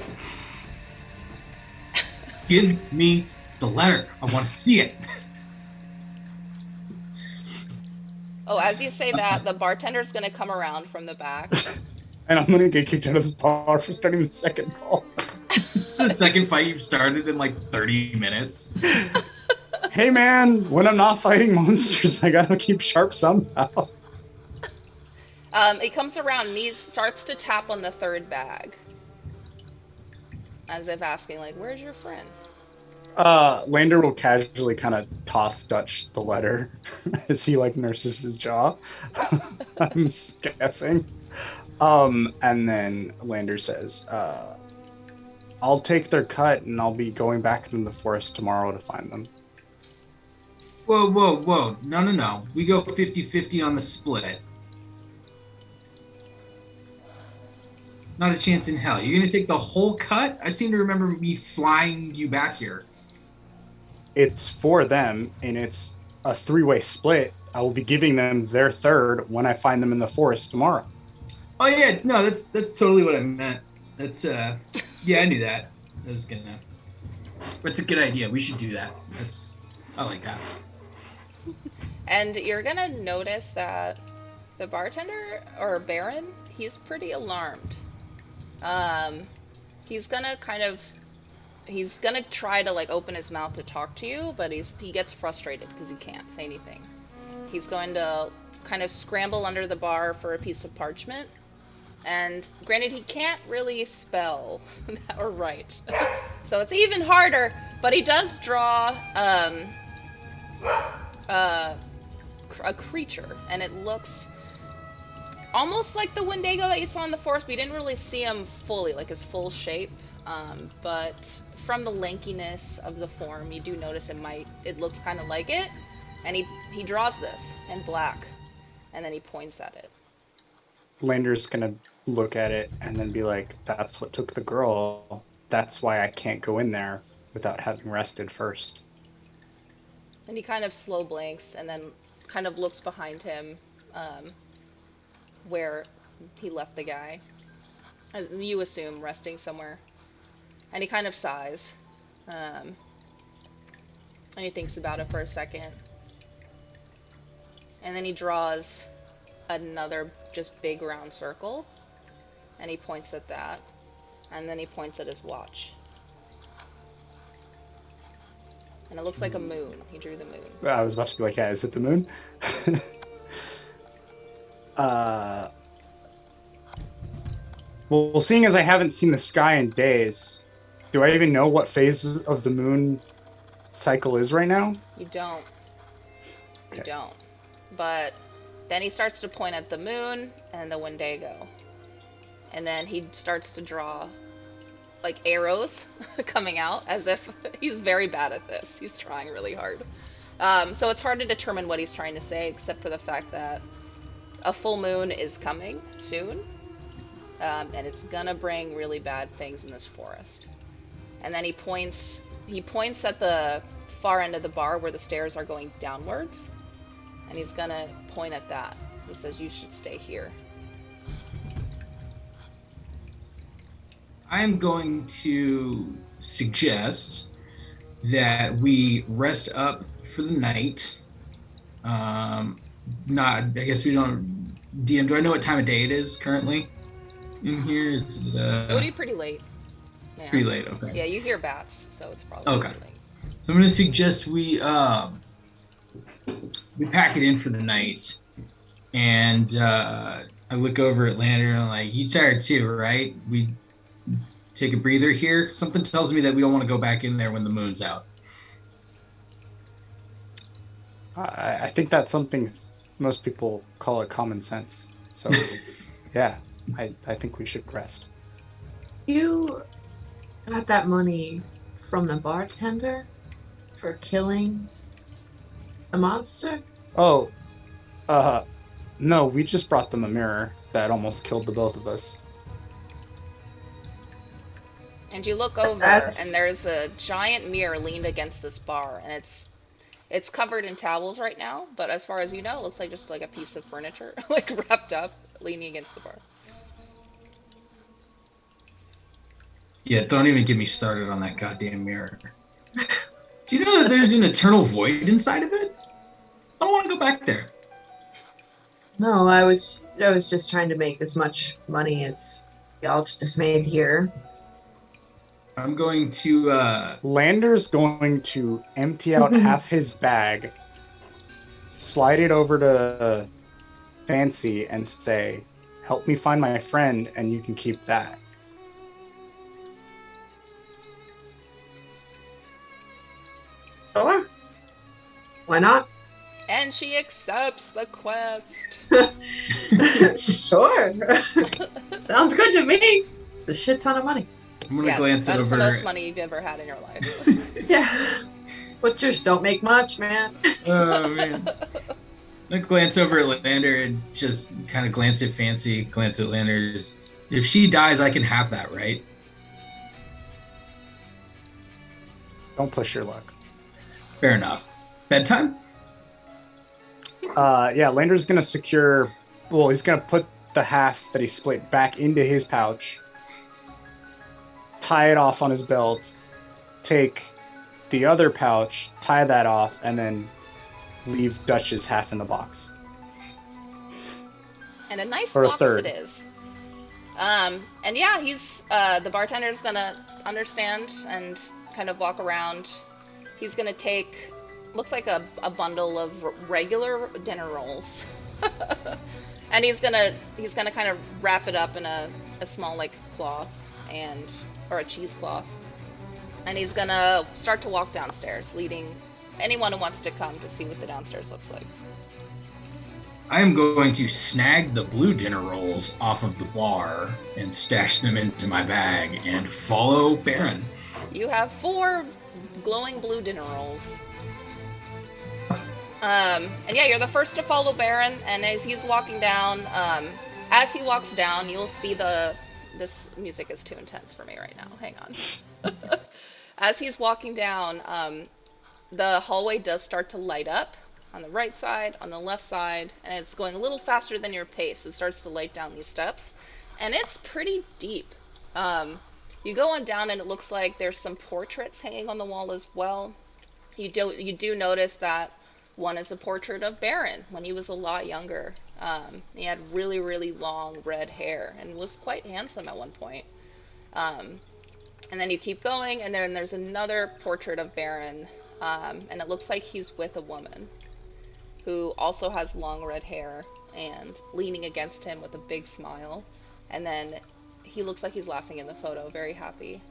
Give me the letter. I want to see it. Oh, as you say that, the bartender's gonna come around from the back. And I'm gonna get kicked out of this bar for starting the second ball. This is the second fight you've started in like 30 minutes. Hey man, when I'm not fighting monsters, I gotta keep sharp somehow. He comes around and he starts to tap on the third bag. As if asking, like, where's your friend? Lander will casually kind of toss Dutch the letter as he like nurses his jaw. I'm guessing. And then Lander says, I'll take their cut and I'll be going back into the forest tomorrow to find them. Whoa, whoa, whoa. No. We go 50-50 on the split. Not a chance in hell. You're going to take the whole cut? I seem to remember me flying you back here. It's for them, and it's a 3-way split. I will be giving them their third when I find them in the forest tomorrow. Oh, yeah. No, that's totally what I meant. That's, yeah, I knew that. That's a good idea. We should do that. I like that. And you're gonna notice that the bartender, or Baron, he's pretty alarmed. He's gonna try to like open his mouth to talk to you, but he gets frustrated because he can't say anything. He's going to kind of scramble under the bar for a piece of parchment. And granted, he can't really spell or write, so it's even harder, but he does draw a creature, and it looks almost like the Wendigo that you saw in the forest. We didn't really see him fully, like his full shape, but from the lankiness of the form, you do notice it looks kind of like it, and he draws this in black, and then he points at it. Lander's gonna look at it and then be like, that's what took the girl. That's why I can't go in there without having rested first. And he kind of slow blinks and then kind of looks behind him, where he left the guy. As you assume, resting somewhere. And he kind of sighs. And he thinks about it for a second. And then he draws another just big round circle. And he points at that. And then he points at his watch. And it looks like a moon. He drew the moon. I was about to be like, yeah, is it the moon? Well, seeing as I haven't seen the sky in days, do I even know what phase of the moon cycle is right now? You don't. You Okay. don't. But then he starts to point at the moon and the Wendigo. And then he starts to draw like arrows coming out, as if he's very bad at this. He's trying really hard. So it's hard to determine what he's trying to say, except for the fact that a full moon is coming soon. And it's gonna bring really bad things in this forest. And then he points at the far end of the bar where the stairs are going downwards. And he's gonna point at that. He says, you should stay here. I am going to suggest that we rest up for the night. I guess we don't. DM, do I know what time of day it is currently in here? Is it, It would be pretty late. Yeah. pretty late? Okay. Yeah, you hear bats, so it's probably Okay. pretty late. So I'm going to suggest we pack it in for the night, and I look over at Lander and I'm like, "You tired too, right? We take a breather here." Something tells me that we don't want to go back in there when the moon's out. I think that's something most people call it common sense. So, yeah, I think we should rest. You got that money from the bartender? For killing a monster? Oh, no, we just brought them a mirror that almost killed the both of us. And you look over, That's and there's a giant mirror leaned against this bar, and it's covered in towels right now, but as far as you know, it looks like just like a piece of furniture, like wrapped up, leaning against the bar. Yeah, don't even get me started on that goddamn mirror. Do you know that there's an eternal void inside of it? I don't want to go back there. no. I was just trying to make as much money as y'all just made here. I'm going to Lander's going to empty out half his bag, slide it over to Fancy, and say, "Help me find my friend, and you can keep that." Sure. Why not? And she accepts the quest. Sure. Sounds good to me. It's a shit ton of money. I'm gonna Yeah, glance that's over. the most money you've ever had in your life. Yeah. Butchers don't make much, man. Oh man. I'm gonna glance over at Lander and just kind of glance at Fancy, glance at Lander's. If she dies, I can have that, right? Don't push your luck. Fair enough. Bedtime? Yeah, Lander's gonna secure. Well, he's gonna put the half that he split back into his pouch, tie it off on his belt, take the other pouch, tie that off, and then leave Dutch's half in the box. And a nice Or a box third. it is. And yeah, he's the bartender's gonna understand and kind of walk around. He's gonna take, looks like a bundle of regular dinner rolls, and he's gonna kind of wrap it up in a small like cloth or a cheesecloth, and he's gonna start to walk downstairs, leading anyone who wants to come to see what the downstairs looks like. I am going to snag the blue dinner rolls off of the bar and stash them into my bag and follow Baron. You have 4 glowing blue dinner rolls. And yeah, you're the first to follow Baron, and as he's walking down, as he walks down, you'll see this music is too intense for me right now. Hang on. As he's walking down, the hallway does start to light up on the right side, on the left side, and it's going a little faster than your pace, so it starts to light down these steps, and it's pretty deep. You go on down, and it looks like there's some portraits hanging on the wall as well. You do notice that one is a portrait of Baron when he was a lot younger. He had really, really long red hair and was quite handsome at one point. And then you keep going, and then there's another portrait of Baron, and it looks like he's with a woman who also has long red hair and leaning against him with a big smile. And then he looks like he's laughing in the photo, very happy.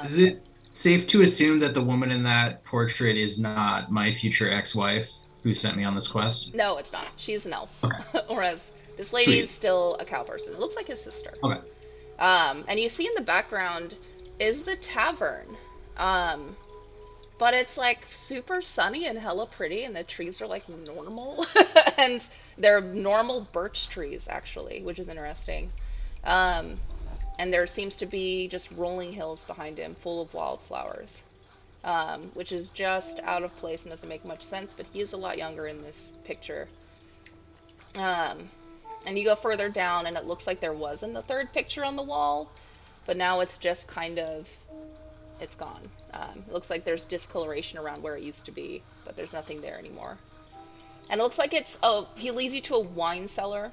Is it safe to assume that the woman in that portrait is not my future ex-wife who sent me on this quest? No, it's not. She's an elf. Okay. Whereas this lady Sweet. is still a cow person. It looks like his sister. Okay. And you see in the background is the tavern. But it's like super sunny and hella pretty, and the trees are like normal. And they're normal birch trees, actually, which is interesting. And there seems to be just rolling hills behind him full of wildflowers, which is just out of place and doesn't make much sense, but he is a lot younger in this picture. And you go further down, and it looks like there wasn't a third picture on the wall, but now it's just kind of, it's gone. It looks like there's discoloration around where it used to be, but there's nothing there anymore. And it looks like he leads you to a wine cellar.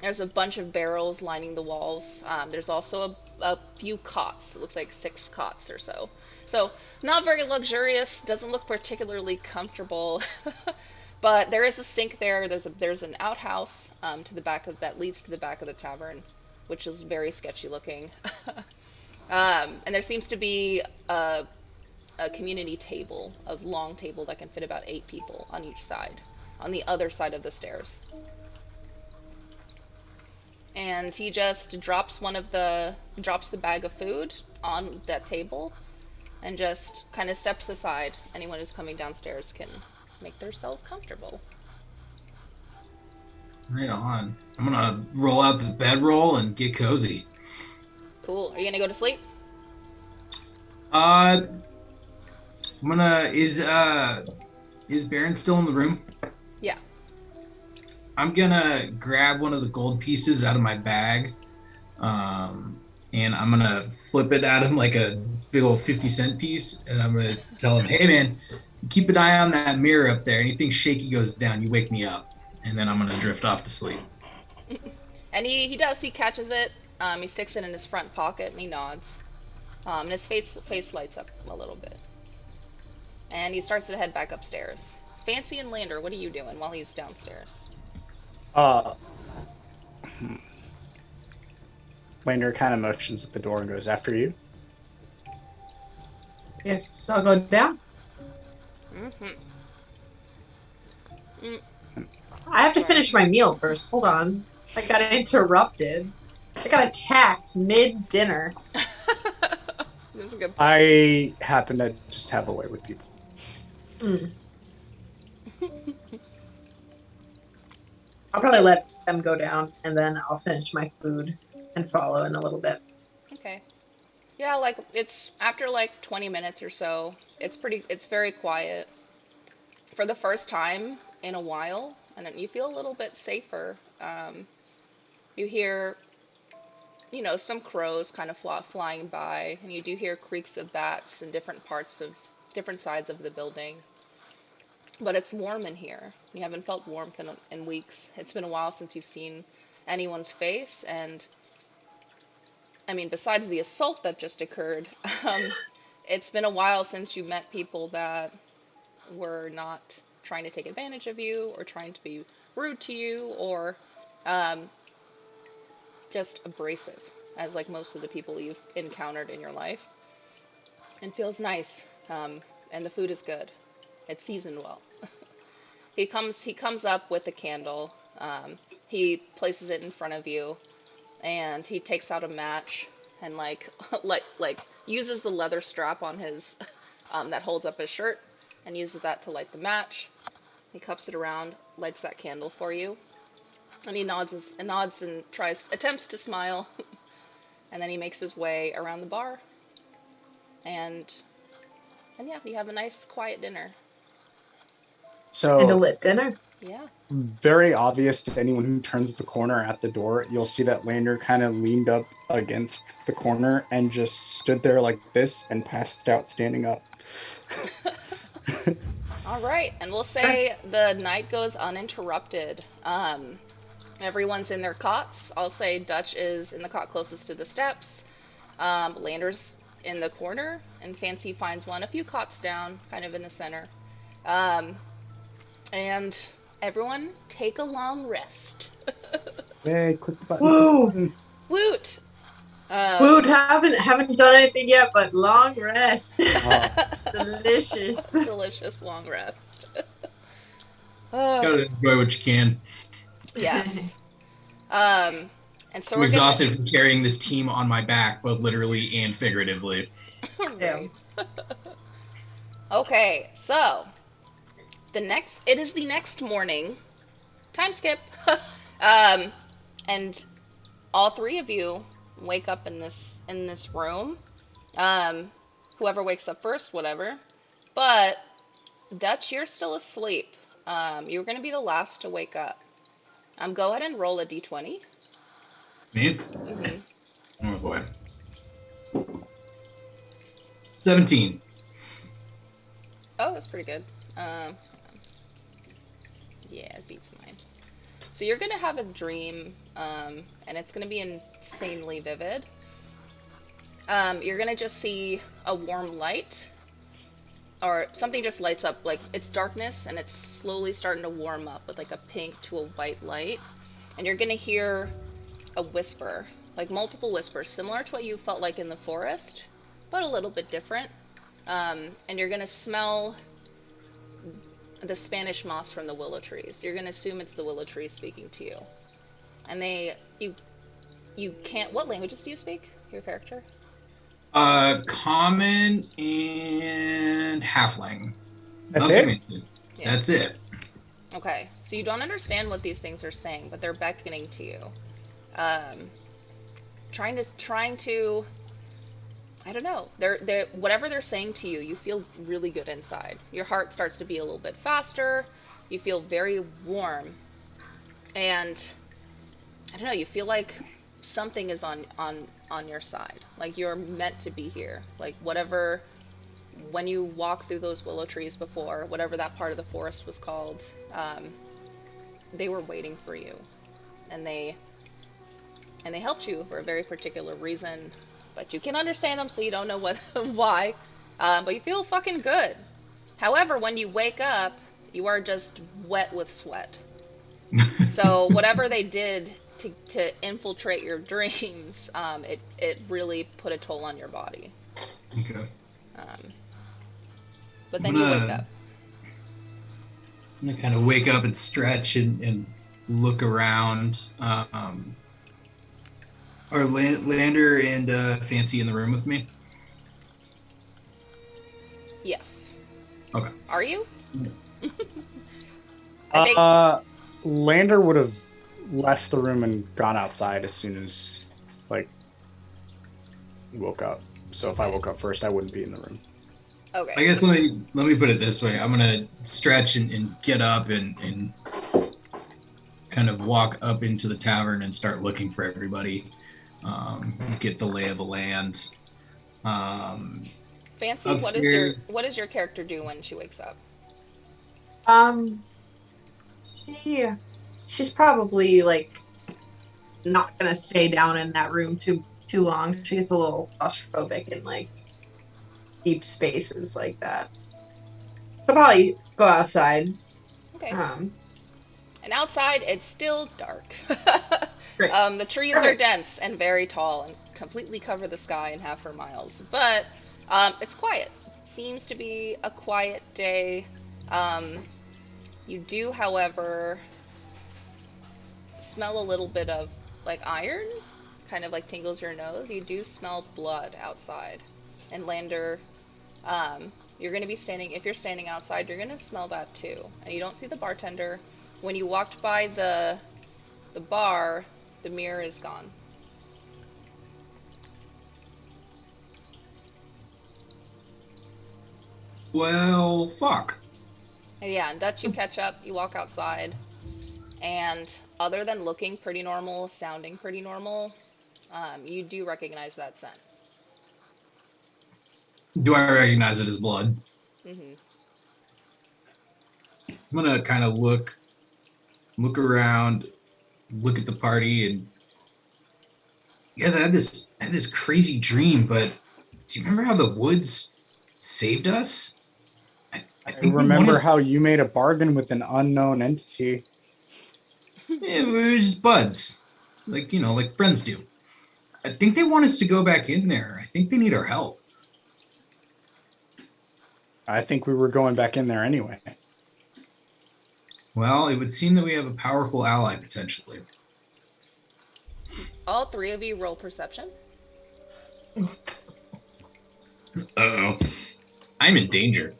There's a bunch of barrels lining the walls. There's also a few cots. It looks like 6 cots or so. So not very luxurious, doesn't look particularly comfortable. But there is a sink there. There's an outhouse to the back that leads to the back of the tavern, which is very sketchy looking. And there seems to be a community table, a long table that can fit about 8 people on each side, on the other side of the stairs. And he just drops the bag of food on that table, and just kind of steps aside. Anyone who's coming downstairs can make themselves comfortable. Right on. I'm gonna roll out the bedroll and get cozy. Cool. Are you gonna go to sleep? I'm gonna is Baron still in the room? Yeah. I'm gonna grab one of the gold pieces out of my bag, and I'm gonna flip it at him like a big old 50-cent piece, and I'm gonna tell him, "Hey man, keep an eye on that mirror up there. Anything shaky goes down, you wake me up." And then I'm gonna drift off to sleep. And he does. He catches it. He sticks it in his front pocket and he nods. And his face lights up a little bit. And he starts to head back upstairs. Fancy and Lander, what are you doing while he's downstairs? Lander kind of motions at the door and goes, "After you." Yes, I'll go down. I have to finish my meal first. Hold on. I got interrupted. I got attacked mid-dinner. That's a good point. I happen to just have a way with people. I'll probably let them go down, and then I'll finish my food and follow in a little bit. Okay. Yeah, like it's after like 20 minutes or so. It's very quiet. For the first time in a while, and you feel a little bit safer. You hear, some crows kind of flying by, and you do hear creaks of bats in different sides of the building. But it's warm in here. You haven't felt warmth in weeks. It's been a while since you've seen anyone's face, and I mean, besides the assault that just occurred, it's been a while since you met people that were not trying to take advantage of you or trying to be rude to you or just abrasive, as like most of the people you've encountered in your life. It feels nice, and the food is good. It's seasoned well. He comes up with a candle. He places it in front of you, and he takes out a match and like uses the leather strap on his that holds up his shirt and uses that to light the match. He cups it around, lights that candle for you, and he nods and attempts to smile, and then he makes his way around the bar, and yeah, you have a nice quiet dinner. And a So, lit dinner. Yeah. very obvious to anyone who turns the corner at the door, you'll see that Lander kind of leaned up against the corner and just stood there like this and passed out standing up. All right, and we'll say the night goes uninterrupted. Everyone's in their cots. I'll say Dutch is in the cot closest to the steps. Lander's in the corner, and Fancy finds one a few cots down, kind of in the center. And everyone take a long rest. Hey, click the button. Woo! Woot! Food haven't done anything yet, but long rest. Delicious. Delicious long rest. Gotta enjoy what you can. Yes. And so I'm we're exhausted from carrying this team on my back, both literally and figuratively. Right. Okay, so it is the next morning. Time skip. And all three of you wake up in this room. Whoever wakes up first, whatever. But Dutch, you're still asleep. You're going to be the last to wake up. Go ahead and roll a d20. Me? Mm-hmm. Oh boy. 17. Oh, that's pretty good. Yeah, it beats mine. So you're going to have a dream, and it's going to be insanely vivid. You're going to just see a warm light, or something just lights up. Like, it's darkness, and it's slowly starting to warm up with, like, a pink to a white light. And you're going to hear a whisper, like multiple whispers, similar to what you felt like in the forest, but a little bit different. And you're going to smell the Spanish moss from the willow trees. You're going to assume it's the willow trees speaking to you. And you can't, what languages do you speak, your character? Common and halfling. That's Okay, it? Yeah. that's it. Okay. So you don't understand what these things are saying, but they're beckoning to you. Trying to I don't know. They're whatever they're saying to you, you feel really good inside. Your heart starts to beat a little bit faster. You feel very warm. And I don't know, you feel like something is on your side. Like you're meant to be here. Like whatever when you walk through those willow trees before, whatever that part of the forest was called, they were waiting for you. And they helped you for a very particular reason, but you can understand them, so you don't know what why. But you feel fucking good. However, when you wake up, you are just wet with sweat. So whatever they did to infiltrate your dreams, it really put a toll on your body. Okay. But then you wake up. I'm gonna kind of wake up and stretch and look around. Are Lander and Fancy in the room with me? Yes. Okay. Are you? I think Lander would have left the room and gone outside as soon as, like, he woke up. So if I woke up first, I wouldn't be in the room. okay. I guess let me put it this way. I'm gonna stretch and get up and kind of walk up into the tavern and start looking for everybody. Get the lay of the land. Fancy, upstairs. what does your character do when she wakes up? She's probably like not gonna stay down in that room too long. She's a little claustrophobic in like deep spaces like that. So probably go outside. Okay. Um, And outside, it's still dark. Great. The trees are dense and very tall and completely cover the sky in half for miles. But it's quiet. It seems to be a quiet day. You do, however, smell a little bit of like iron, kind of like tingles your nose. You do smell blood outside. And Lander, you're going to be standing, if you're standing outside, you're going to smell that too. And you don't see the bartender. When you walked by the bar, the mirror is gone. Well, fuck. And yeah, in Dutch, you catch up, you walk outside, and other than looking pretty normal, sounding pretty normal, you do recognize that scent. Do I recognize it as blood? Mm-hmm. I'm gonna kind of look around, look at the party, and you guys, I had this crazy dream. But do you remember how the woods saved us? I think we remember wanted- how you made a bargain with an unknown entity. Yeah, we were just buds, like friends do. I think they want us to go back in there. I think they need our help. I think we were going back in there anyway. Well, it would seem that we have a powerful ally potentially. All three of you roll perception. Uh-oh. I'm in danger.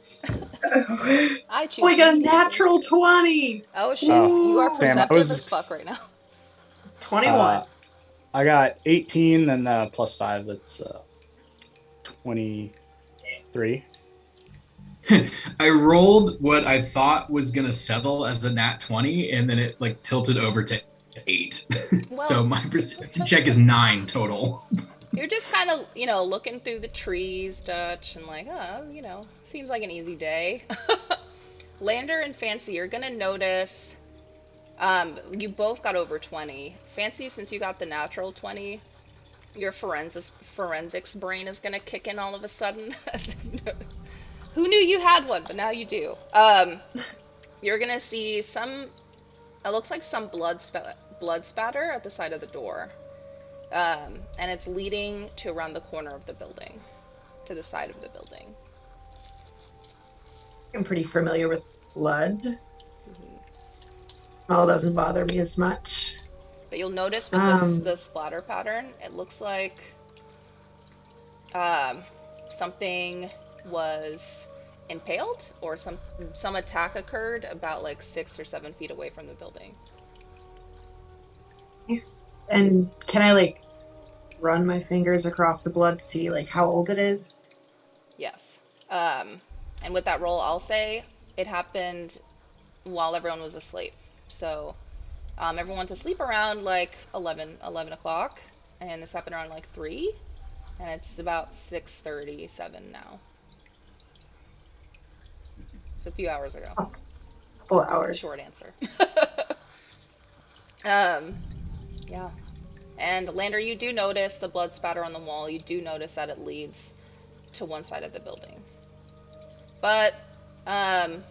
I choose. we got a you. natural 20. Oh shit! Oh, You are damn, I perceptive was- as fuck right now. 21. I got 18, then plus 5. That's 23. I rolled what I thought was gonna settle as a nat 20, and then it like tilted over to 8. So Well- my perception check is 9 total. You're just kind of, looking through the trees, Dutch, and like, seems like an easy day. Lander and Fancy, you're gonna notice, you both got over 20. Fancy, since you got the natural 20, your forensics brain is gonna kick in all of a sudden. Who knew you had one, but now you do. You're gonna see it looks like some blood spatter at the side of the door. And it's leading to around the corner of the building, to the side of the building. I'm pretty familiar with blood. Well, it doesn't bother me as much. But you'll notice with the splatter pattern, it looks like Something was impaled, or some attack occurred about like 6 or 7 feet away from the building. And can I like run my fingers across the blood to see like how old it is? Yes. And with that roll, I'll say it happened while everyone was asleep. So everyone's asleep around like 11 o'clock, and this happened around like 3, and it's about 6:37 now. It's a few hours ago. Oh, a couple of hours. Short answer. Yeah. And Lander, you do notice the blood spatter on the wall. You do notice that it leads to one side of the building. But, and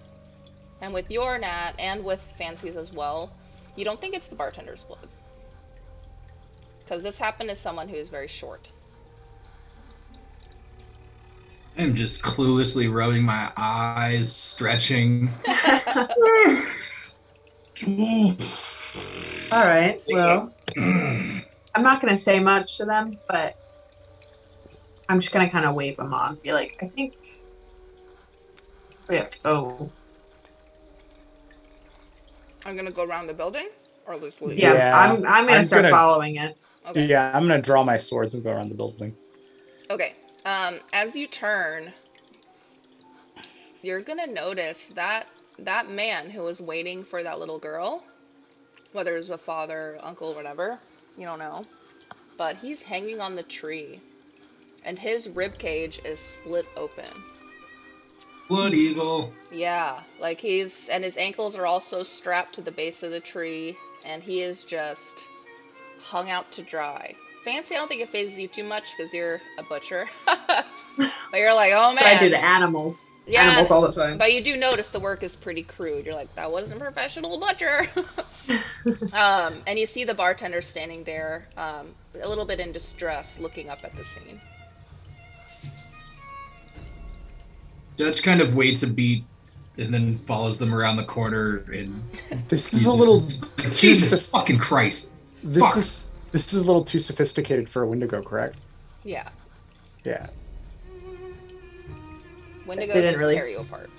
with your Nat, and with Fancy's as well, you don't think it's the bartender's blood. Because this happened to someone who is very short. I'm just cluelessly rubbing my eyes, stretching. All right. Well, I'm not going to say much to them, but I'm just going to kind of wave them on. Be like, I think we have to go. I'm gonna go around the building? Or just leave? Yeah, Yeah, I'm going to start following it. Okay. Yeah, I'm gonna draw my swords and go around the building. Okay. As you turn, you're gonna notice that that man who was waiting for that little girl, whether it's a father, uncle, whatever, you don't know, but he's hanging on the tree, and his rib cage is split open. Blood eagle. Yeah, like and his ankles are also strapped to the base of the tree, and he is just hung out to dry. Fancy, I don't think it phases you too much because you're a butcher. But you're like, oh man. But I do to animals. Yeah, Animals all the time. But you do notice the work is pretty crude. You're like, that wasn't professional butcher. And you see the bartender standing there, a little bit in distress, looking up at the scene. Dutch kind of waits a beat and then follows them around the corner. And This is a little Jesus fucking Christ! Fuck. This is a little too sophisticated for a Wendigo, correct? Yeah. Yeah. Wendigos didn't just really tear you apart.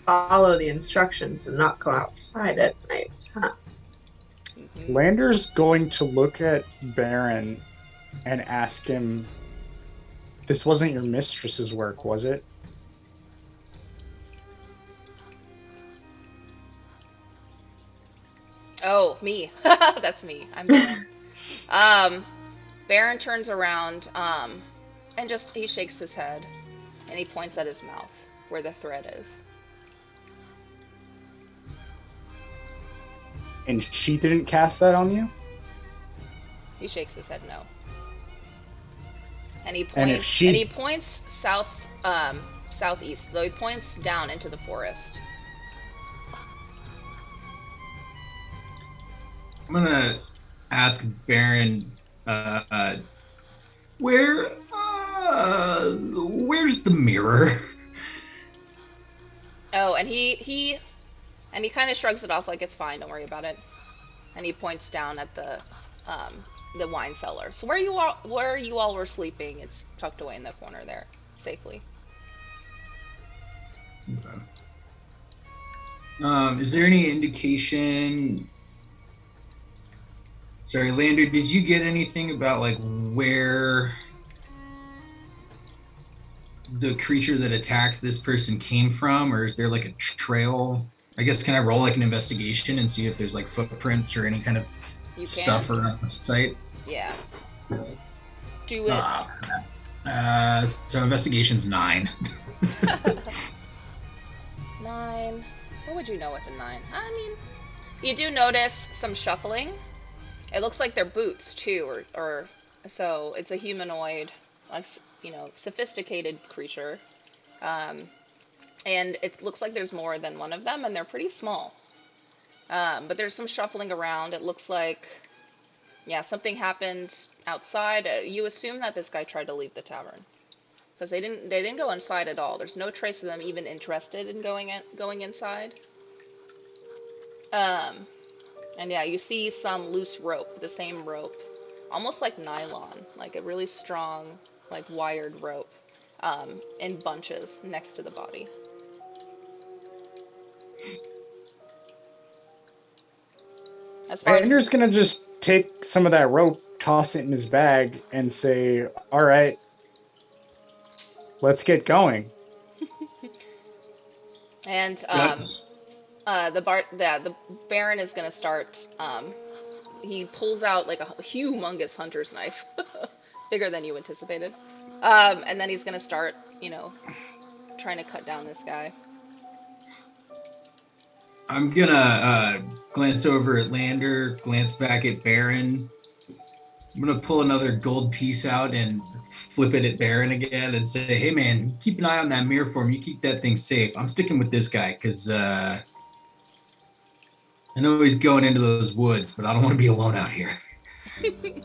Follow the instructions and not go outside at night. Huh? Lander's going to look at Baron and ask him, "This wasn't your mistress's work, was it?" Oh, me. That's me. I'm Baron. Baron turns around, and he shakes his head, and he points at his mouth, where the thread is. And she didn't cast that on you? He shakes his head no. And he And if points, southeast. So he points down into the forest. I'm gonna ask Baron, where's the mirror? Oh, and he kind of shrugs it off like it's fine, don't worry about it. And he points down at the wine cellar. So where you all were sleeping, it's tucked away in the corner there, safely. Okay. Is there any indication? Sorry, Lander, did you get anything about like where the creature that attacked this person came from, or is there like a trail? I guess can I roll like an investigation and see if there's like footprints or any kind of stuff around the site? Yeah. Do it. So investigation's 9. 9. What would you know with a 9? I mean, you do notice some shuffling. It looks like they're boots too, or so it's a humanoid, like, sophisticated creature. And it looks like there's more than one of them, and they're pretty small. But there's some shuffling around. It looks like, something happened outside. You assume that this guy tried to leave the tavern, because they didn't go inside at all. There's no trace of them even interested in going inside. And you see some loose rope, the same rope, almost like nylon, like a really strong like wired rope in bunches next to the body. As far as Andrew's gonna just take some of that rope, toss it in his bag, and say, "All right, let's get going." and the Baron is gonna start. He pulls out like a humongous hunter's knife, bigger than you anticipated, and then he's gonna start, trying to cut down this guy. I'm gonna glance over at Lander, glance back at Baron. I'm gonna pull another gold piece out and flip it at Baron again and say, "Hey man, keep an eye on that mirror for me. You keep that thing safe. I'm sticking with this guy because I know he's going into those woods, but I don't want to be alone out here."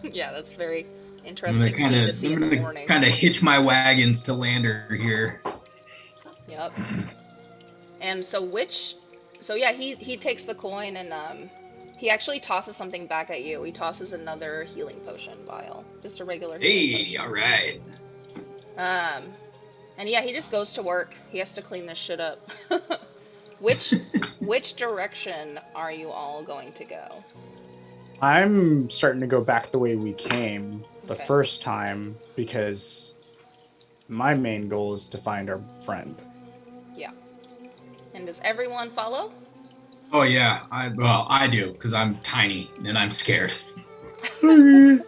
Yeah, that's very I'm interesting scene to see in the gonna morning. kind of hitch my wagons to Lander here. Yep. And so yeah, he takes the coin and he actually tosses something back at you. He tosses another healing potion vial, just a regular healing Hey, potion. all right. And yeah, he just goes to work. He has to clean this shit up. Which direction are you all going to go? I'm starting to go back the way we came the Okay. first time because my main goal is to find our friend. Yeah. And does everyone follow? Oh yeah, I do because I'm tiny and I'm scared. Okay.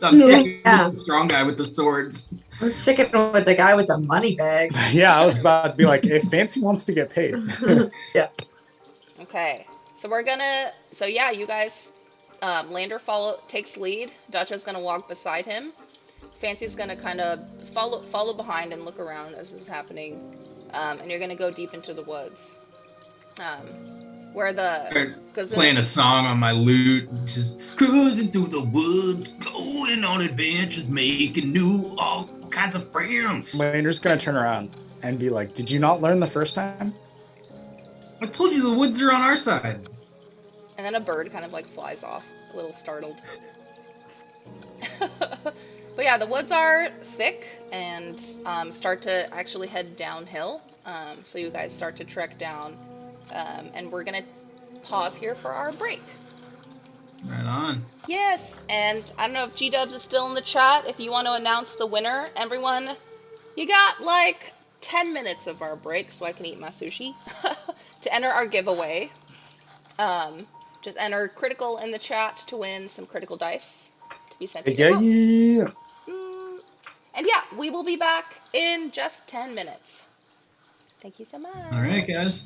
I'm sticking Yeah. with the strong guy with the swords. I'm sticking with the guy with the money bag. Yeah, I was about to be like, if Fancy wants to get paid. Yeah. Okay. So yeah, you guys, Lander takes lead. Dacha's gonna walk beside him. Fancy's gonna kind of follow behind and look around as this is happening. And you're gonna go deep into the woods. Because Playing a song on my lute, just cruising through the woods, going on adventures, making new all kinds of friends. Lander's gonna turn around and be like, "Did you not learn the first time?" I told you the woods are on our side. And then a bird kind of like flies off, a little startled. But yeah, the woods are thick and start to actually head downhill. So you guys start to trek down. And we're going to pause here for our break. Right on. Yes, and I don't know if G-Dubs is still in the chat. If you want to announce the winner, everyone, you got like 10 minutes of our break so I can eat my sushi to enter our giveaway. Just enter critical in the chat to win some critical dice to be sent to your house. Yeah. And yeah, we will be back in just 10 minutes. Thank you so much. All right, guys.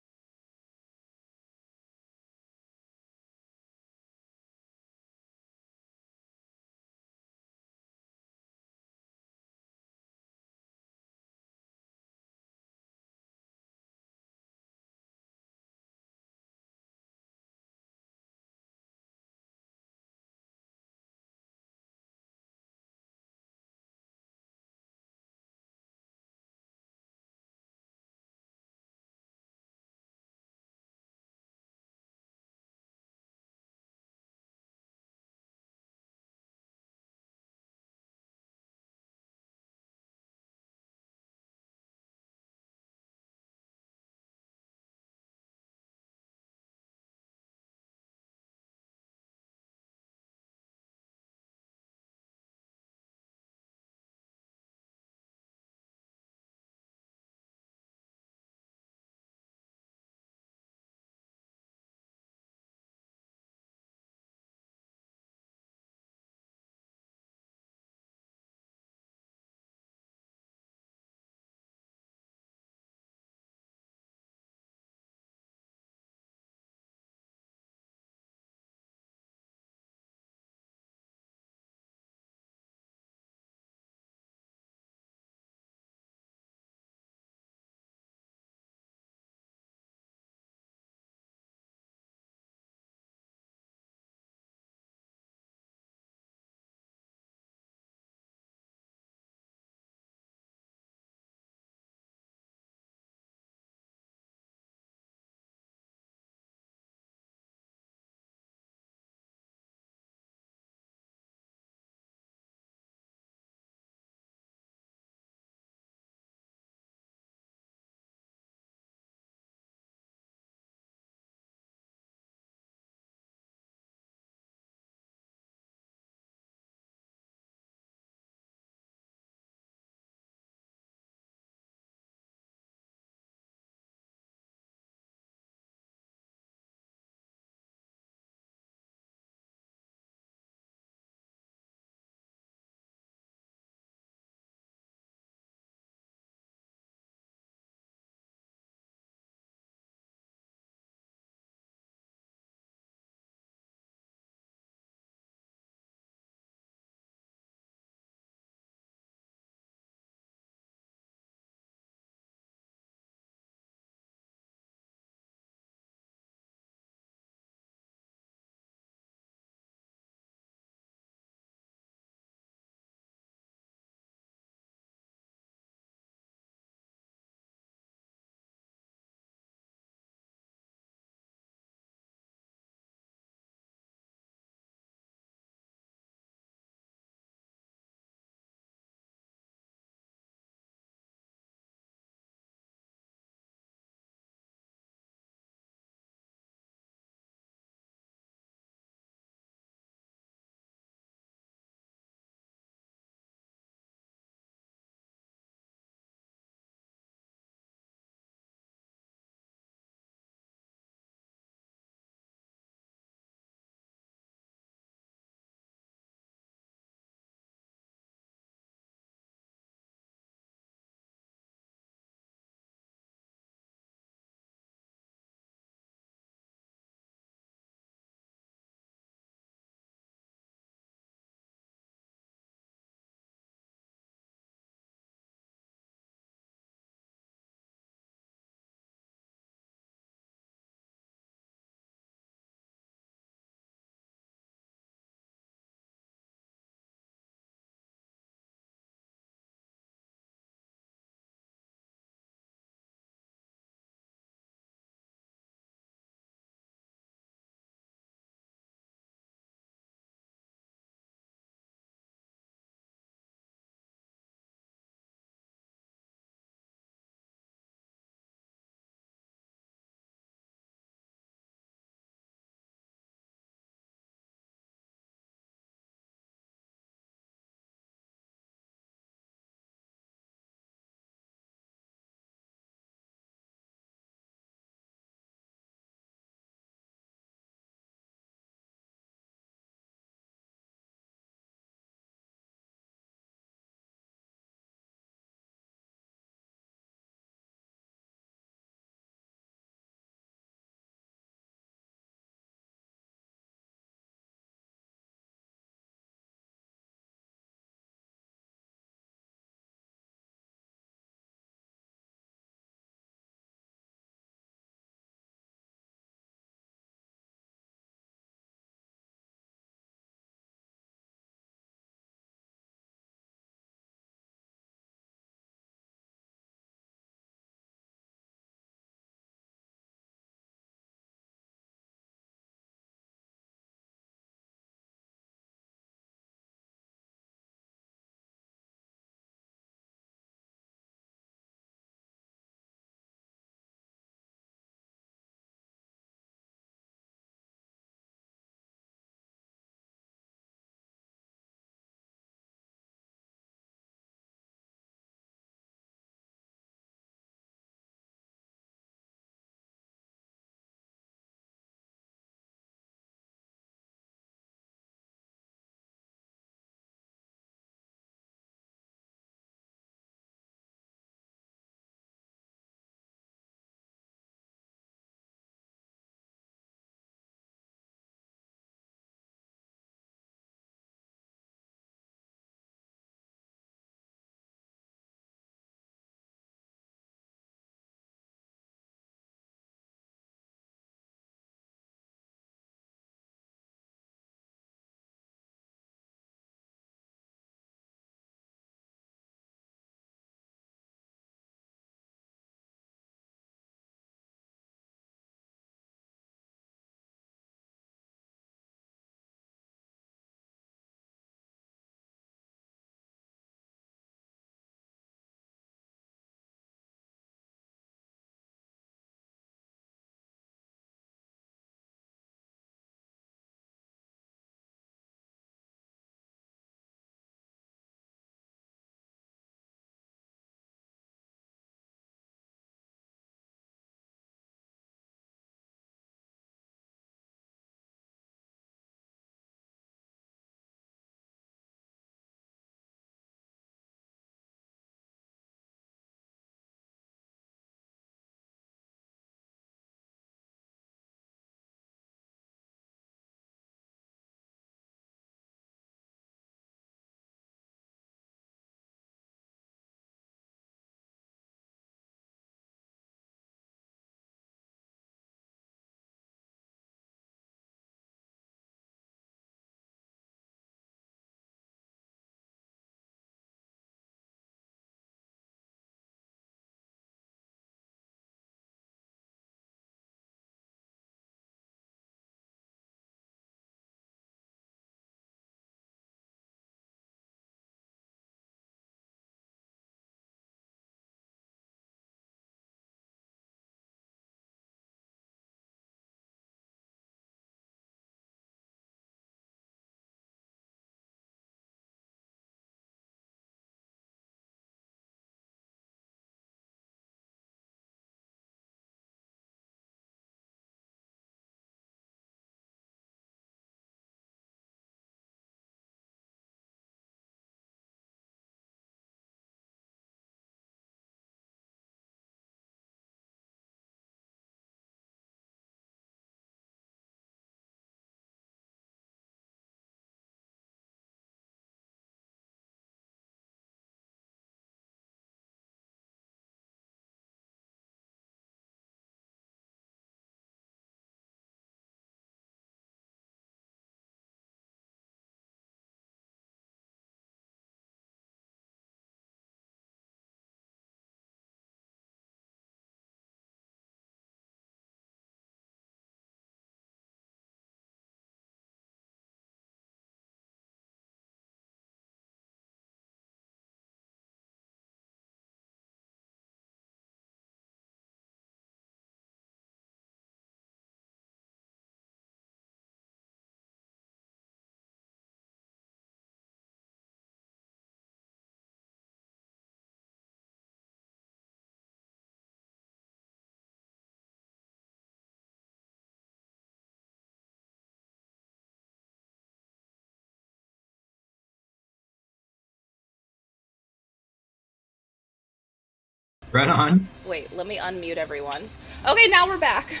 Right on. Wait, let me unmute everyone. Okay, now we're back.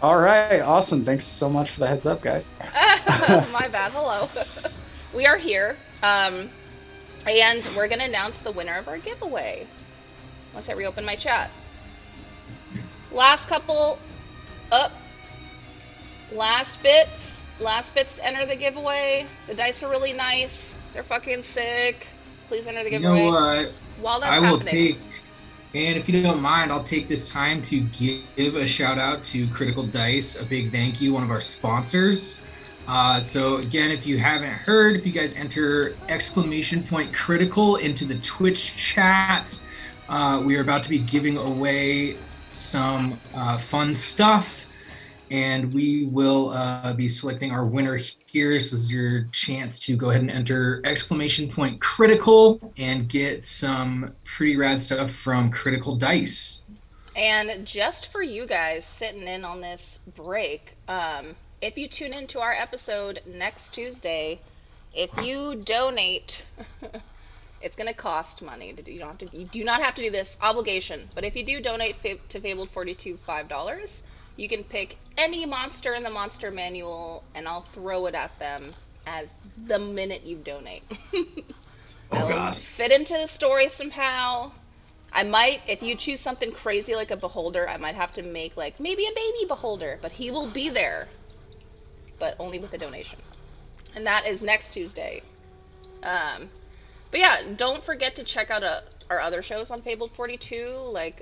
All right, awesome. Thanks so much for the heads up, guys. My bad. Hello. We are here. And we're going to announce the winner of our giveaway once I reopen my chat. Last couple up. Last bits to enter the giveaway. The dice are really nice. They're fucking sick. Please enter the giveaway. You know what? While that's I will happening. and if you don't mind, I'll take this time to give a shout out to Critical Dice, a big thank you, one of our sponsors. So again, if you haven't heard, if you guys enter !critical into the Twitch chat, we are about to be giving away some fun stuff, and we will be selecting our winner here. So this is your chance to go ahead and enter !critical and get some pretty rad stuff from Critical Dice. And just for you guys sitting in on this break, if you tune into our episode next Tuesday, if you donate, it's going to cost money. You do not have to do this obligation, but if you do donate to Fabled 42 $5, you can pick any monster in the monster manual, and I'll throw it at them as the minute you donate. Oh God! Fit into the story somehow. I might, if you choose something crazy like a beholder, I might have to make like maybe a baby beholder, but he will be there, but only with a donation. And that is next Tuesday. But yeah, don't forget to check out our other shows on Fabled 42, like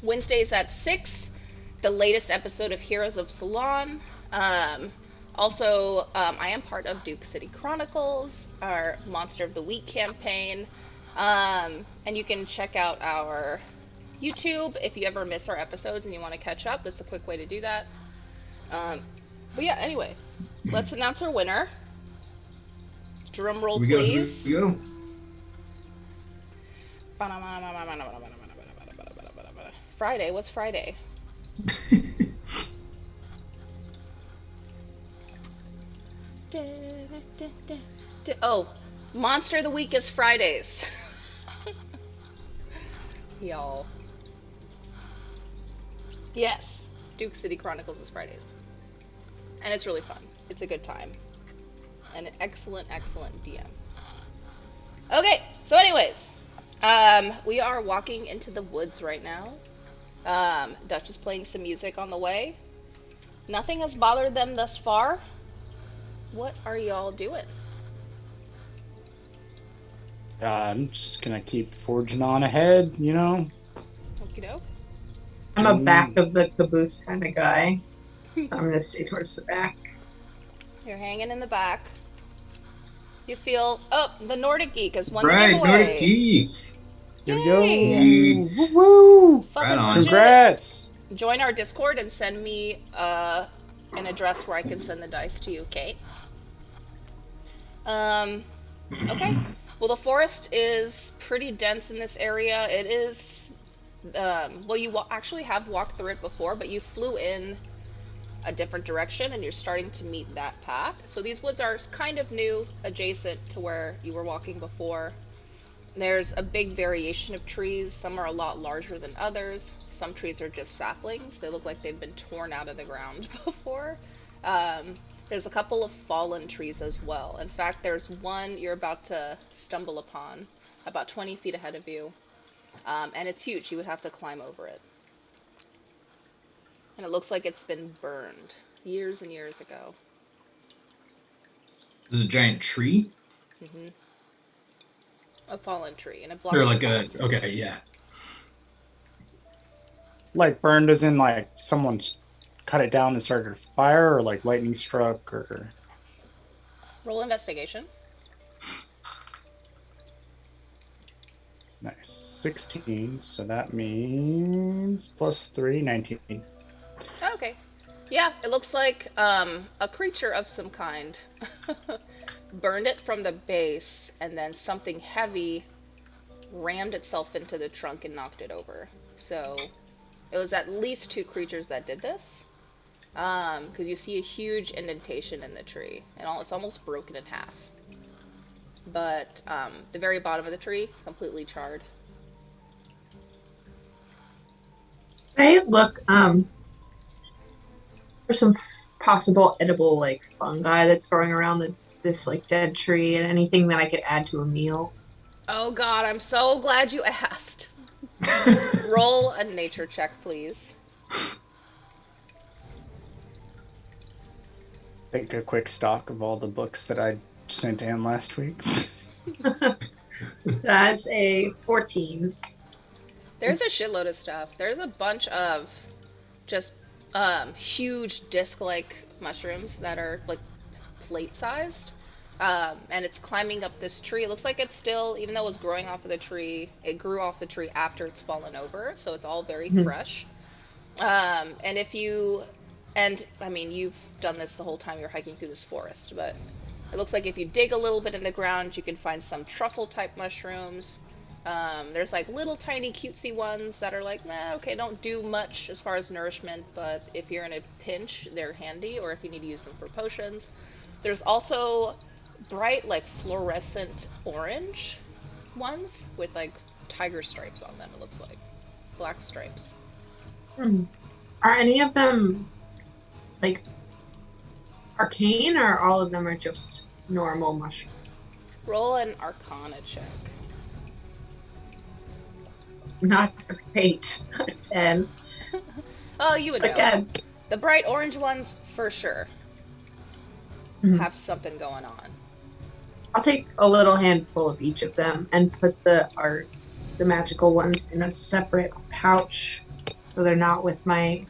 Wednesdays at 6, the latest episode of Heroes of Salon. Also, I am part of Duke City Chronicles, our Monster of the Week campaign. And you can check out our YouTube if you ever miss our episodes and you want to catch up. That's a quick way to do that. But yeah, anyway, let's announce our winner. Drum roll, please. Here we go. Friday. What's Friday? Oh, Monster of the Week is Fridays. Y'all. Yes, Duke City Chronicles is Fridays. And it's really fun. It's a good time. And an excellent, excellent DM. Okay, so anyways, we are walking into the woods right now. Dutch is playing some music on the way. Nothing has bothered them thus far. What are y'all doing? I'm just gonna keep forging on ahead, you know. Okie doke. I'm a back of the caboose kind of guy. I'm gonna stay towards the back. You're hanging in the back. You feel, oh, the Nordic Geek has won the Right, giveaway. Nordic Geek. Here we Yay. go. Woo woo! Fucking Right on. legit. Congrats! Join our Discord and send me an address where I can send the dice to you, Kate. Okay. Well, the forest is pretty dense in this area. It is, well, you actually have walked through it before, but you flew in a different direction and you're starting to meet that path. So these woods are kind of new, adjacent to where you were walking before. There's a big variation of trees. Some are a lot larger than others. Some trees are just saplings. They look like they've been torn out of the ground before. There's a couple of fallen trees as well. In fact, there's one you're about to stumble upon, about 20 feet ahead of you. And it's huge. You would have to climb over it. And it looks like it's been burned years and years ago. This is a giant tree? Mm-hmm. A fallen tree, and it blocks Or your like path. okay, yeah. Like burned as in like someone's cut it down and started a fire, or like lightning struck, or... Roll investigation. Nice. 16, so that means plus 3, 19. Oh, okay. Yeah, it looks like a creature of some kind burned it from the base, and then something heavy rammed itself into the trunk and knocked it over. So it was at least 2 creatures that did this, because you see a huge indentation in the tree, and it's almost broken in half. But the very bottom of the tree, completely charred. I look for some possible edible like fungi that's growing around this like dead tree and anything that I could add to a meal. Oh god, I'm so glad you asked. Roll a nature check, please. Take a quick stock of all the books that I sent in last week. That's a 14. There's a shitload of stuff. There's a bunch of just huge disc-like mushrooms that are like plate-sized. And it's climbing up this tree. It looks like it's still, even though it was growing off of the tree, it grew off the tree after it's fallen over, so it's all very fresh. And if you, and I mean, you've done this the whole time you're hiking through this forest, but it looks like if you dig a little bit in the ground, you can find some truffle-type mushrooms. There's like little tiny cutesy ones that are like, nah, okay, don't do much as far as nourishment, but if you're in a pinch, they're handy, or if you need to use them for potions. There's also bright, like fluorescent orange ones with like tiger stripes on them, it looks like. Black stripes. Are any of them like arcane, or all of them are just normal mushrooms? Roll an Arcana check. Not great. 10. Oh, you would know. Again. The bright orange ones, for sure, have something going on. I'll take a little handful of each of them and put the magical ones in a separate pouch so they're not with my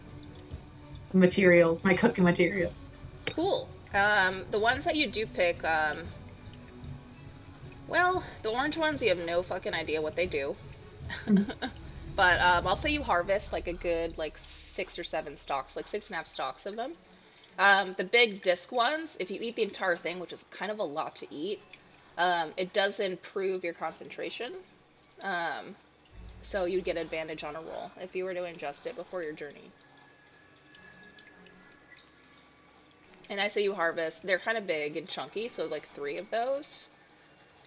materials, my cooking materials. Cool. The ones that you do pick, well, the orange ones, you have no fucking idea what they do. But I'll say you harvest like a good like 6 or 7 stalks, like 6.5 stalks of them. The big disc ones, if you eat the entire thing, which is kind of a lot to eat, it does improve your concentration. So you'd get advantage on a roll if you were to ingest it before your journey. And I say you harvest, they're kind of big and chunky, so like 3 of those.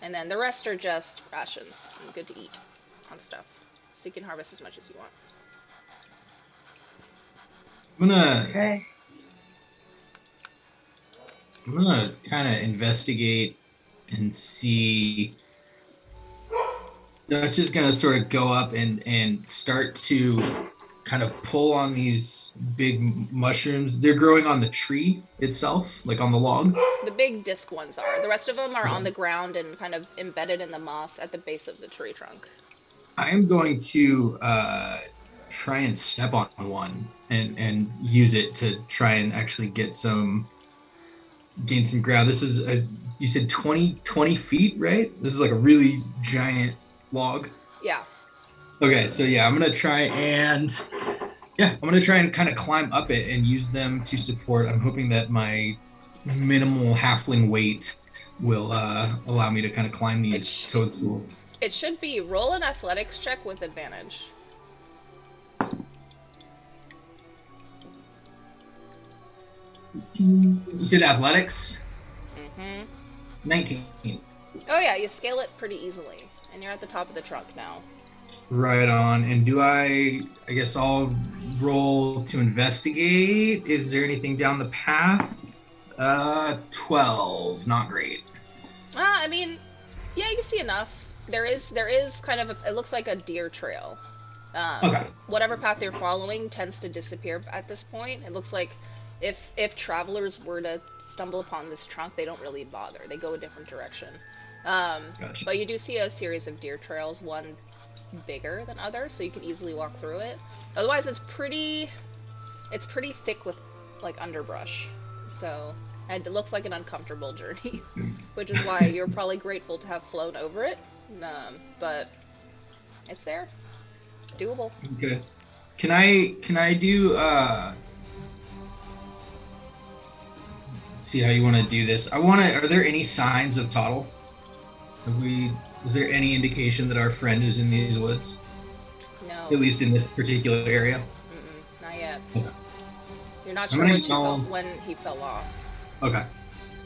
And then the rest are just rations and good to eat on stuff. So you can harvest as much as you want. Okay. I'm gonna kind of investigate and see. Dutch is gonna sort of go up and start to kind of pull on these big mushrooms. They're growing on the tree itself, like on the log. The big disc ones are. The rest of them are on the ground and kind of embedded in the moss at the base of the tree trunk. I am going to try and step on one and use it to try and actually gain some ground. This is you said 20 feet, right? This is like a really giant log. Yeah. Okay, so yeah, I'm gonna try and kind of climb up it and use them to support. I'm hoping that my minimal halfling weight will allow me to kind of climb these toadstools. It should be roll an athletics check with advantage. You did athletics? Mm-hmm. 19. Oh yeah, you scale it pretty easily. And you're at the top of the trunk now. Right on. And do I guess I'll roll to investigate. Is there anything down the path? 12. Not great. I mean, yeah, you see enough. There is kind of it looks like a deer trail. Okay. Whatever path you're following tends to disappear at this point. It looks like if travelers were to stumble upon this trunk, they don't really bother. They go a different direction. Gotcha. But you do see a series of deer trails, one bigger than others, so you can easily walk through it. Otherwise, it's pretty thick with like underbrush. So, and it looks like an uncomfortable journey, which is why you're probably grateful to have flown over it. But it's there. Doable. Okay. Can I do see how you want to do this? Are there any signs of Toddle? Is there any indication that our friend is in these woods? No. At least in this particular area? Not yet. Okay. You're not sure when he fell off. Okay.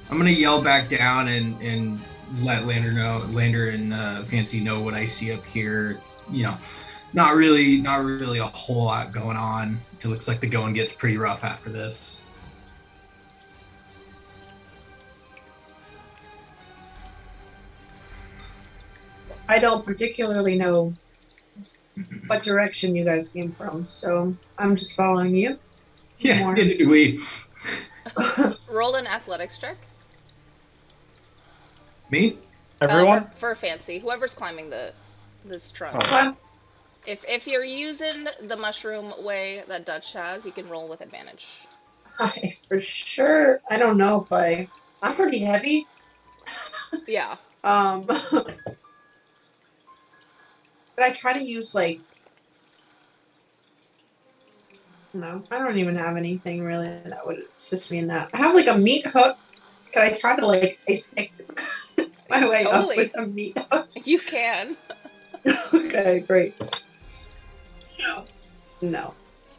I'm gonna yell back down and let Lander and Fancy know what I see up here. It's, Not really a whole lot going on. It looks like the going gets pretty rough after this. I don't particularly know what direction you guys came from, so I'm just following you. Yeah, More. neither do we. Roll an athletics check. Me? Everyone? For fancy. Whoever's climbing this trunk. Oh. Okay. If you're using the mushroom way that Dutch has, you can roll with advantage. I for sure. I don't know if I'm pretty heavy. Yeah. But I try to use like. No, I don't even have anything really that would assist me in that. I have like a meat hook. Can I try to like ice pick my way up Totally. with a meat hook? You can. Okay, great. No,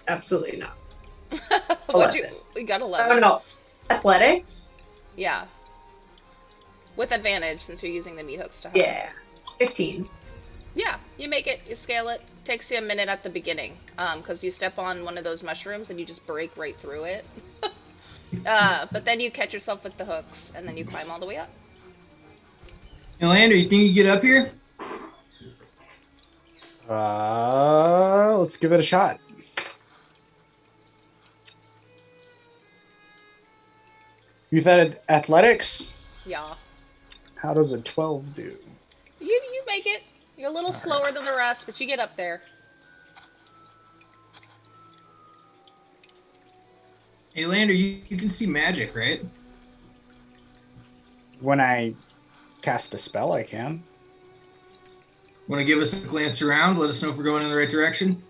absolutely not. What'd you? 11. We got Oh 11. no, athletics. Yeah. With advantage since you're using the meat hooks to help. Yeah, 15. Yeah, you make it, you scale it. Takes you a minute at the beginning, because you step on one of those mushrooms and you just break right through it. But then you catch yourself with the hooks, and then you climb all the way up. Hey, Lander, you think you get up here? Let's give it a shot. You said athletics? Yeah. How does a 12 do? You make it. You're a little slower than the rest, but you get up there. Hey, Lander, you can see magic, right? When I cast a spell, I can. Want to give us a glance around? Let us know if we're going in the right direction?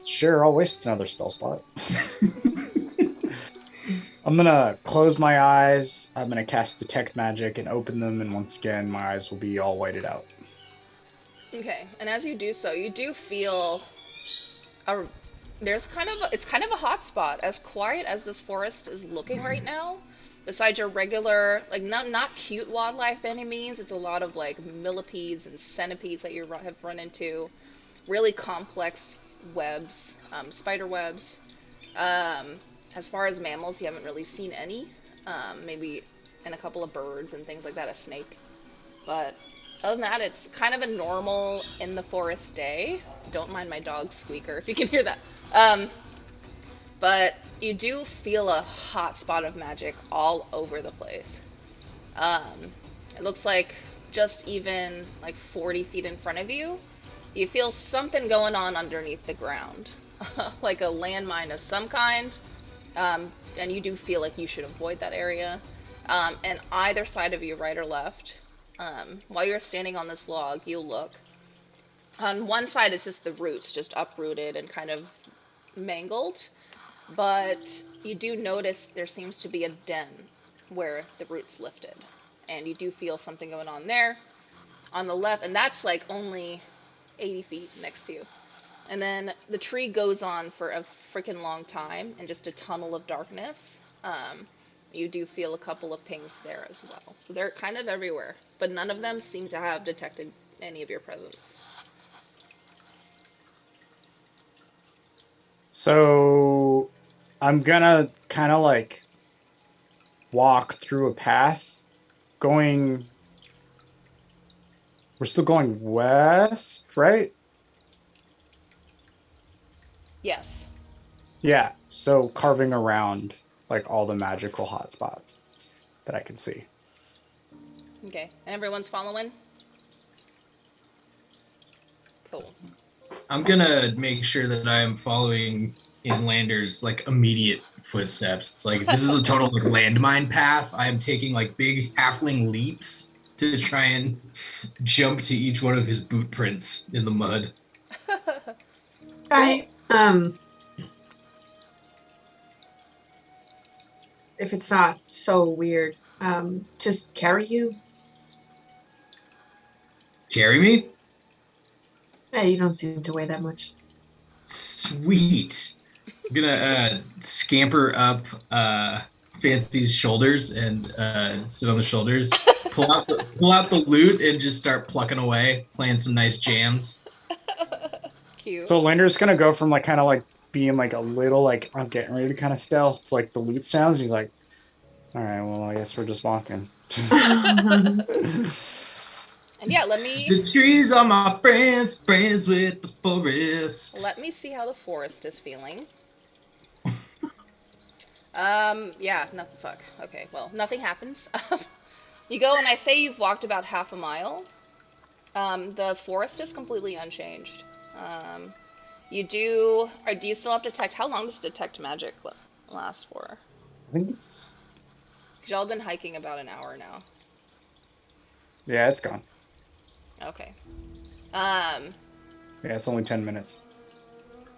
Sure, I'll waste another spell slot. I'm gonna close my eyes. I'm gonna cast Detect Magic and open them, and once again, my eyes will be all whited out. Okay, and as you do so, you do feel it's kind of a hot spot. As quiet as this forest is looking right now, besides your regular, like not cute wildlife by any means, it's a lot of like millipedes and centipedes that you have run into, really complex webs, spider webs. As far as mammals, you haven't really seen any. Maybe and a couple of birds and things like that, a snake. But other than that, it's kind of a normal in the forest day. Don't mind my dog's squeaker if you can hear that. But you do feel a hot spot of magic all over the place. It looks like just even like 40 feet in front of you, you feel something going on underneath the ground. Like a landmine of some kind. And you do feel like you should avoid that area. And either side of you, right or left, while you're standing on this log, you'll look. On one side, it's just the roots, just uprooted and kind of mangled. But you do notice there seems to be a den where the roots lifted. And you do feel something going on there. On the left, and that's like only 80 feet next to you. And then the tree goes on for a freaking long time and just a tunnel of darkness. You do feel a couple of pings there as well. So they're kind of everywhere, but none of them seem to have detected any of your presence. So I'm gonna kind of like walk through a path going. We're still going west, right? Yes. Yeah. So carving around like all the magical hotspots that I can see. Okay. And everyone's following? Cool. I'm gonna make sure that I am following in Lander's like immediate footsteps. It's like this is a total like landmine path. I am taking like big halfling leaps to try and jump to each one of his boot prints in the mud. If it's not so weird, just carry you. Carry me? Hey, you don't seem to weigh that much. Sweet. I'm gonna scamper up Fancy's shoulders and sit on the shoulders, pull out the loot, and just start plucking away, playing some nice jams. Cute. So Lander's gonna go from like kind of like being like a little like I'm getting ready to kind of stealth to like the loot sounds. And he's like, all right, well I guess we're just walking. And yeah, let me The trees are my friends, friends with the forest. see how the forest is feeling. Yeah, nothing. Fuck. Okay, well, nothing happens. You go, and I say you've walked about half a mile. The forest is completely unchanged. You do, or do you still have detect? How long does detect magic last for? I think it's Because y'all have been hiking about an hour now. yeah, it's gone. Okay. Yeah, it's only 10 minutes.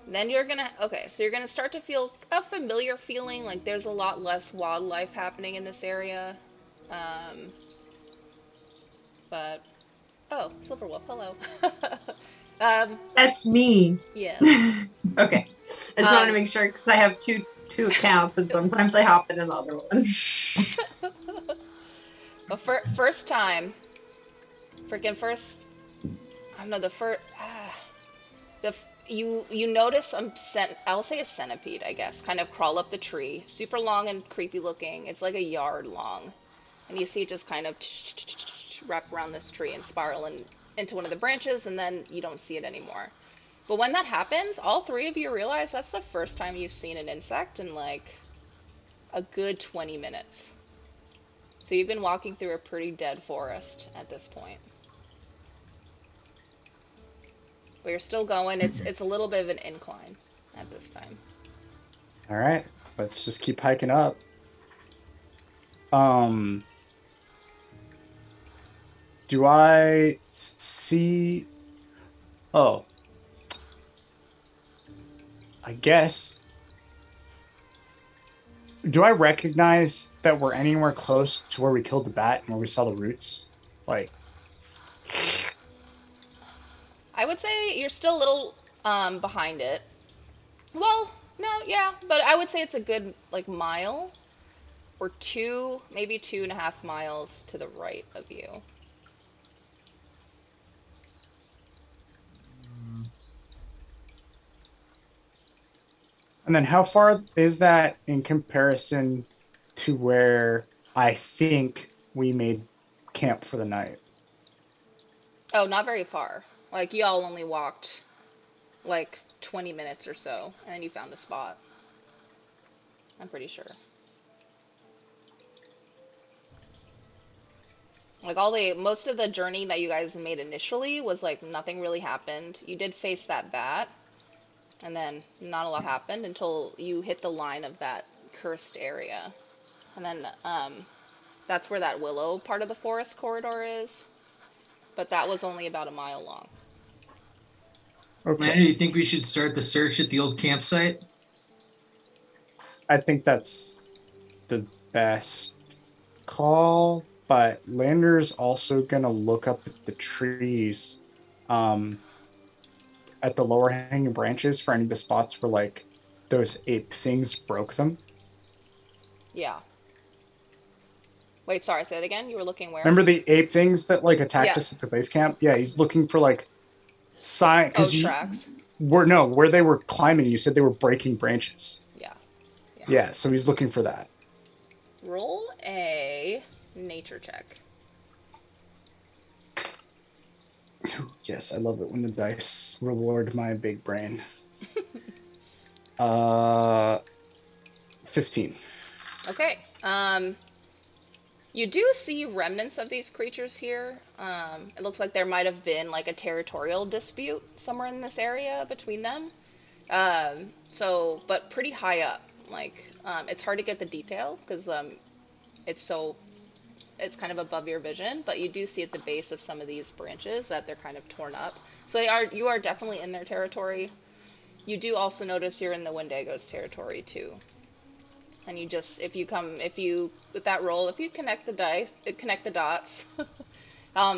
Then you're gonna, okay, so you're gonna start to feel a familiar feeling, like there's a lot less wildlife happening in this area. But, oh, Silver Wolf, hello. That's me. Yes. Okay. I just wanted to make sure because I have two accounts and sometimes I hop in another one. But first time, freaking first, I don't know, the first, you notice I'll say a centipede, I guess, kind of crawl up the tree, super long and creepy looking. It's like a yard long, and you see it just kind of wrap around this tree and spiral into one of the branches, and then you don't see it anymore. But when that happens, all three of you realize that's the first time you've seen an insect in like a good 20 minutes. So you've been walking through a pretty dead forest at this point. But you're still going. It's a little bit of an incline at this time. All right, let's just keep hiking up. Do I see? Oh, I guess. Do I recognize that we're anywhere close to where we killed the bat and where we saw the roots? Like, I would say you're still a little behind it. Well, no, yeah, but I would say it's a good like mile or two, maybe 2.5 miles to the right of you. and then how far is that in comparison to where I think we made camp for the night? Oh, not very far. Like y'all only walked like 20 minutes or so, and then you found a spot. I'm pretty sure. Like most of the journey that you guys made initially was like nothing really happened. You did face that bat, and then not a lot happened until you hit the line of that cursed area. And then that's where that willow part of the forest corridor is. But that was only about a mile long. Okay. Lander, do you think we should start the search at the old campsite? I think that's the best call, but Lander's also gonna look up at the trees, at the lower hanging branches for any of the spots where like those ape things broke them. Yeah. Wait, sorry, say that again? You were looking where? Remember the ape things that like attacked Yeah. us at the base camp? Yeah, he's looking for like sign Oh, tracks. where they were climbing. You said they were breaking branches. Yeah. Yeah, so he's looking for that. Roll a nature check. Yes, I love it when the dice reward my big brain. 15. Okay. You do see remnants of these creatures here. It looks like there might have been like a territorial dispute somewhere in this area between them. But pretty high up. Like, it's hard to get the detail because it's kind of above your vision, but you do see at the base of some of these branches that they're kind of torn up. So you are definitely in their territory. You do also notice you're in the Wendigo's territory too. And with that roll, if you connect the dots,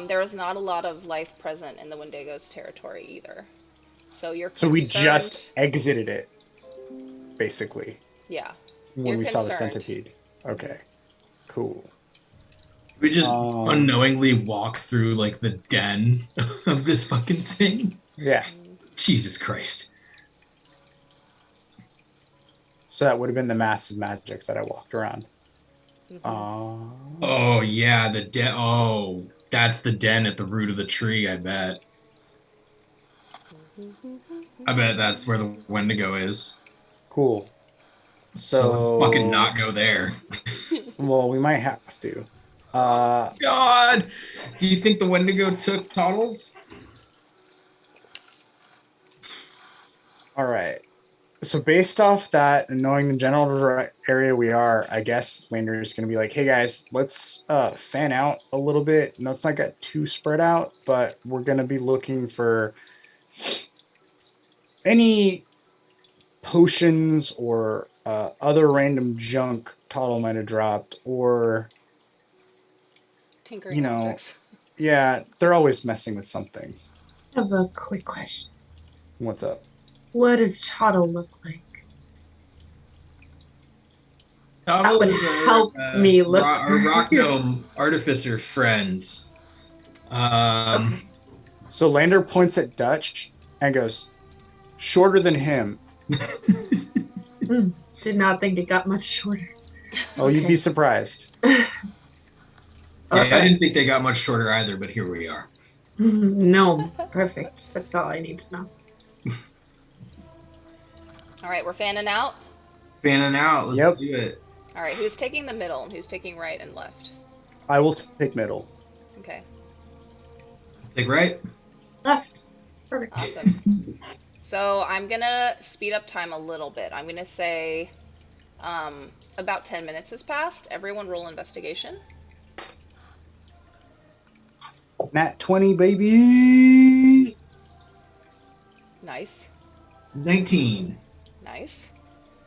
there is not a lot of life present in the Wendigo's territory either. So you're concerned. So we just exited it, basically. Yeah. When we saw the concerned. centipede. Okay. Cool. We just unknowingly walk through like the den of this fucking thing. Yeah. Jesus Christ. So that would have been the massive magic that I walked around. Oh, yeah, the den. Oh, that's the den at the root of the tree, I bet. I bet that's where the Wendigo is. Cool. So let's fucking So, not go there. well, we might have to. God, do you think the Wendigo took Toddles? All right. So based off that and knowing the general area we are, I guess Lander is going to be like, "Hey guys, let's fan out a little bit. Let's not get too spread out, but we're going to be looking for any potions or other random junk Toddle might have dropped, or Tinkering objects. yeah, they're always messing with something." I have a quick question. What's up? What does Toddle look like? Toddles would is help me look our rock gnome artificer friend. So Lander points at Dutch and goes, "Shorter than him." Did not think it got much shorter. Oh, you'd be surprised. Yeah, I Okay. didn't think they got much shorter either, but here we are. No, perfect. That's all I need to know. All right, we're fanning out. Fanning out. Let's do it. All right, who's taking the middle and who's taking right and left? I will take middle. Okay, Take right. Left. Perfect. awesome. So I'm gonna speed up time a little bit. I'm gonna say about 10 minutes has passed. Everyone roll investigation. Nat 20, baby. Nice. 19. Nice.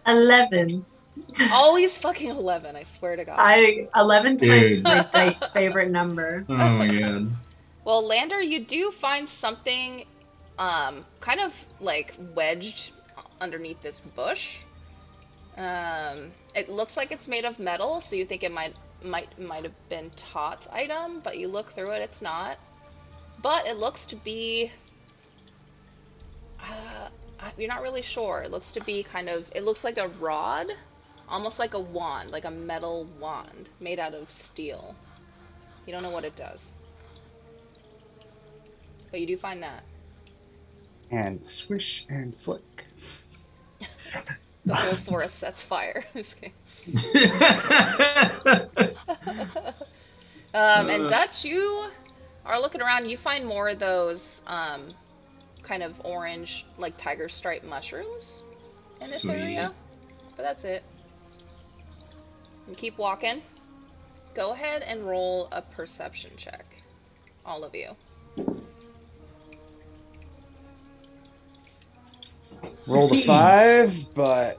11. Always fucking 11, I swear to God. 11's Dude. my dice favorite number. Oh my god. Well, Lander, you do find something kind of like wedged underneath this bush. It looks like it's made of metal, so you think it might have been Tot's item, but you look through it, it's not. But it looks to be you're not really sure. It looks to be it looks like a rod, almost like a wand, like a metal wand made out of steel. You don't know what it does. But you do find that. And swish and flick. The whole forest sets fire. I'm just kidding. And Dutch, you are looking around. You find more of those kind of orange, like tiger stripe mushrooms in this Sweet. area. But that's it. And keep walking. Go ahead and roll a perception check. All of you. Roll the 16. 5, but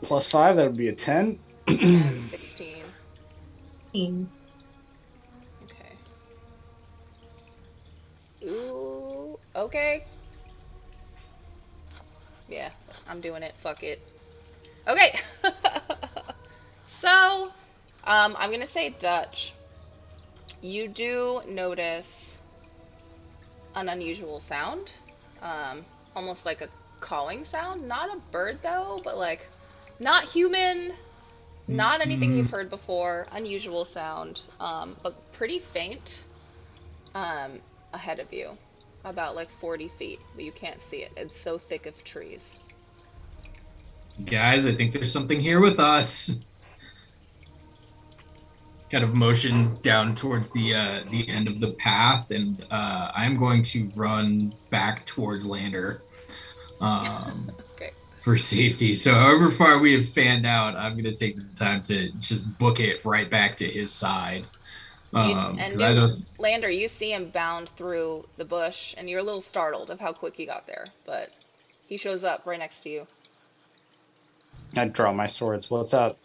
plus 5, that would be a 10. And 16. Okay. Ooh, okay. Yeah, I'm doing it. Fuck it. Okay. So, I'm gonna say Dutch. You do notice an unusual sound. Almost like a cawing sound. Not a bird though, but like not human, not anything you've heard before. Unusual sound, but pretty faint. Ahead of you, about like 40 feet, but you can't see it. It's so thick of trees. Guys, I think there's something here with us. Kind of motion down towards the end of the path, and I'm going to run back towards Lander Okay. for safety. So however far we have fanned out, I'm going to take the time to just book it right back to his side. Lander, you see him bound through the bush, and you're a little startled of how quick he got there, but he shows up right next to you. I draw my swords. What's up?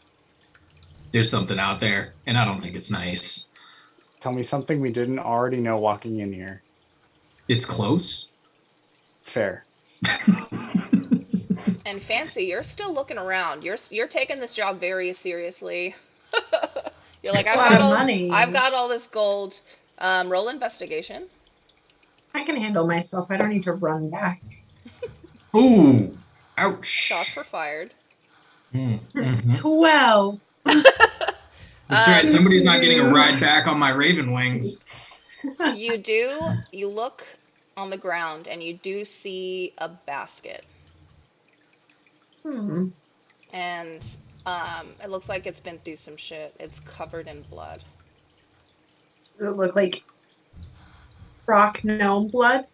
There's something out there, and I don't think it's nice. Tell me something we didn't already know walking in here. It's close. Fair. And Fancy, you're still looking around. You're taking this job very seriously. You're like, I've got all this gold. Roll investigation. I can handle myself. I don't need to run back. Ooh, ouch. Shots were fired. Mhm. 12. That's right. Somebody's not getting a ride back on my Raven wings. You look on the ground and you do see a basket. Hmm. And it looks like it's been through some shit. It's covered in blood. Does it look like rock gnome blood?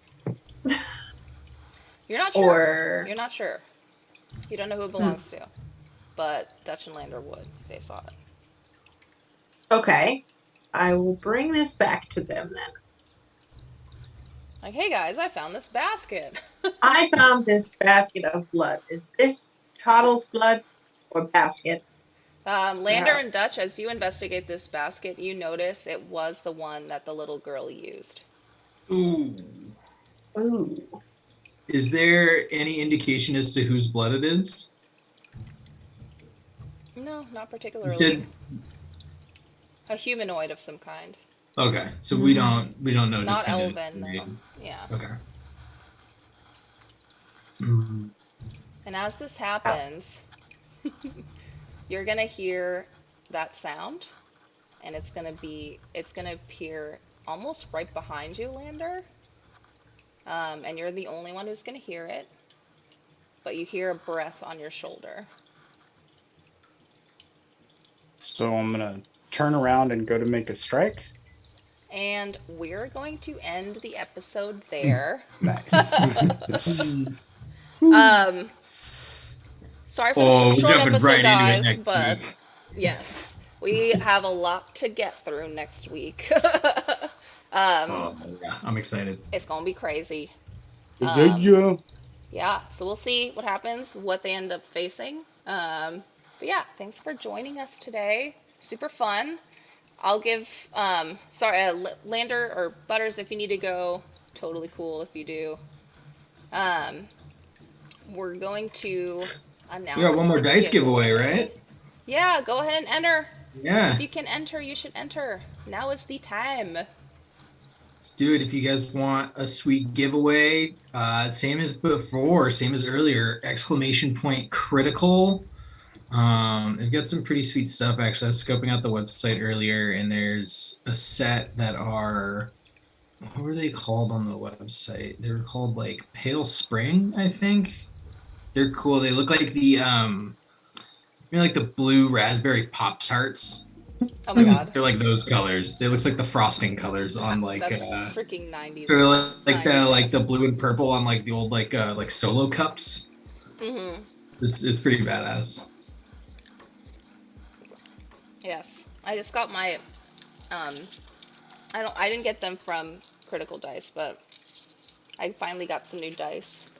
You're not sure. Or You're not sure. You don't know who it belongs to. But Dutch and Lander would. They saw it. okay. I will bring this back to them then. Like, hey guys, I found this basket. I found this basket of blood. Is this Toddle's blood or basket? Lander Yeah. and Dutch, as you investigate this basket, you notice it was the one that the little girl used. Ooh. Ooh. Is there any indication as to whose blood it is? No, not You particularly. said, A humanoid of some kind. okay, so we don't know. Not definitively. elven, no. Yeah. Okay. And as this happens, you're gonna hear that sound, and it's gonna appear almost right behind you, Lander. And you're the only one who's gonna hear it. But you hear a breath on your shoulder. So I'm gonna turn around and go to make a strike. And we're going to end the episode there. Nice. Sorry for Oh, the we're short jumping episode, right into it guys, next but week. yes, we have a lot to get through next week. Oh, yeah, I'm excited. It's gonna be crazy. Yeah. Yeah, so we'll see what happens, what they end up facing. But yeah, thanks for joining us today. Super fun. I'll give, Lander or Butters, if you need to go, totally cool if you do. We're going to announce We got one more the dice giveaway, right? Yeah, go ahead and enter. Yeah. If you can enter, you should enter. Now is the time. Let's do it. If you guys want a sweet giveaway, same as before, same as earlier, exclamation point critical. They've got some pretty sweet stuff actually. I was scoping out the website earlier, and there's a set that are, what were they called on the website? They were called like Pale Spring, I think. They're cool. They look like the like the blue raspberry Pop Tarts. Oh my god. They're like those colors. They looks like the frosting colors on like That's freaking 90s. sort of like 90s the blue and purple on like the old like Solo cups. Mm-hmm. It's pretty badass. Yes. I just got my I didn't get them from Critical Dice, but I finally got some new dice.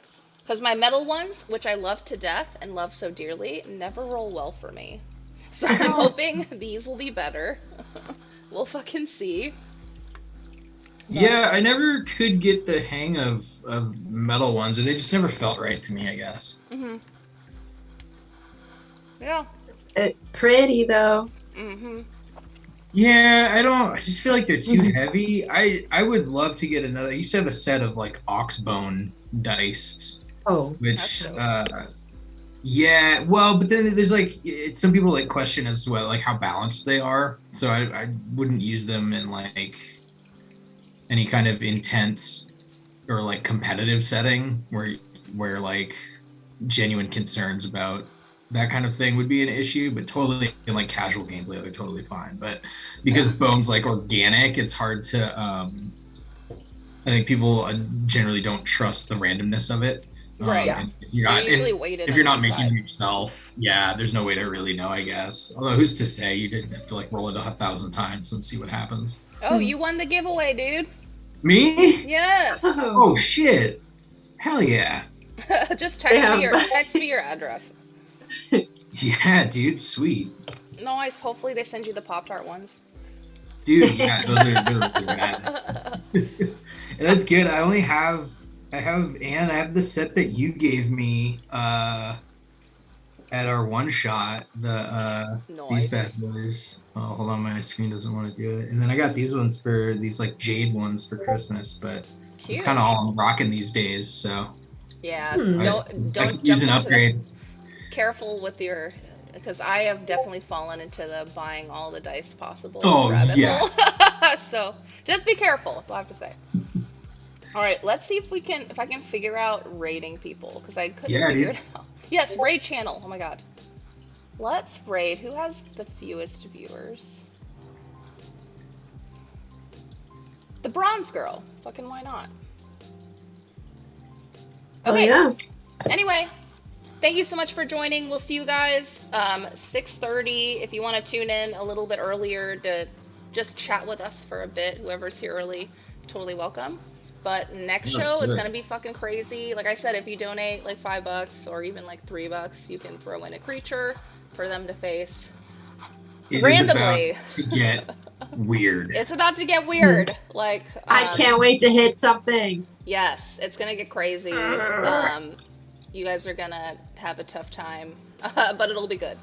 Because my metal ones, which I love to death and love so dearly, never roll well for me. So I'm hoping these will be better. We'll fucking see. Yeah, I never could get the hang of metal ones, and they just never felt right to me, I guess. Mm-hmm. Yeah. Pretty though. Mm-hmm. Yeah, I just feel like they're too heavy. I would love to get another. I used to have a set of like oxbone dice, Oh. which That's dope. yeah, well, but then there's like some people like question as well like how balanced they are. So I wouldn't use them in like any kind of intense or like competitive setting where like genuine concerns about that kind of thing would be an issue, but totally in like casual gameplay they're totally fine. But because bone's like organic, it's hard to I think people generally don't trust the randomness of it. Right. And if you're not, They're usually weighted if you're on not the making inside. it yourself, yeah, there's no way to really know, I guess. Although who's to say? You didn't have to like roll it 1,000 times and see what happens. Oh, you won the giveaway, dude. Me? Yes. Oh shit! Hell yeah! Just text Damn. me your address. Yeah, dude, sweet. Nice. Hopefully they send you the Pop-Tart ones. Dude, yeah, those are really rad. And that's good. I have the set that you gave me at our one shot. These bad Nice. boys. Oh, hold on, my screen doesn't want to do it. And then I got these ones for these like jade ones for Christmas, but Cute. it's kind of all I'm rocking these days. So Yeah, Hmm. I don't could jump use an into upgrade. careful with your, because I have definitely fallen into the buying all the dice possible Oh, rabbit yeah. hole. So just be careful. That's all I have to say. All right, let's see if I can figure out raiding people, because I couldn't Yeah, figure dude. it out. Yes, raid channel. Oh my god. Let's raid. Who has the fewest viewers? The bronze girl. Fucking why not? Oh Okay. yeah. Anyway, thank you so much for joining. We'll see you guys 6:30. If you want to tune in a little bit earlier to just chat with us for a bit, whoever's here early, totally welcome. But next Let's show do is it. going to be fucking crazy. Like I said, if you donate like $5 or even like $3, you can throw in a creature for them to face. It is Randomly. about to get weird. It's about to get weird. Like I can't wait to hit something. Yes, it's gonna get crazy. You guys are gonna have a tough time, but it'll be good.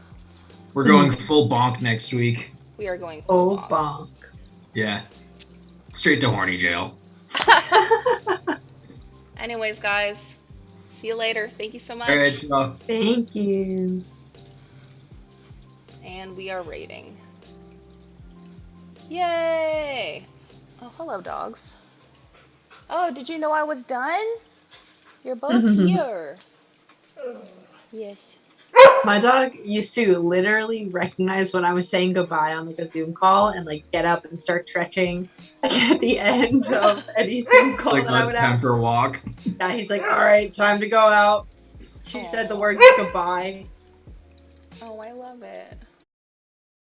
We're going full bonk next week. We are going full Oh, bonk. bonk. Yeah. Straight to horny jail. Anyways, guys, see you later. Thank you so much. All right, y'all. Thank you. And we are raiding. Yay! Oh, hello, dogs. Oh, did you know I was done? You're both here. Yes. My dog used to literally recognize when I was saying goodbye on like a Zoom call and like get up and start stretching like at the end of any Zoom call Like, that I what, would time have. for a walk? Yeah, he's like, all right, time to go out. She said the Aw. word goodbye. Oh, I love it.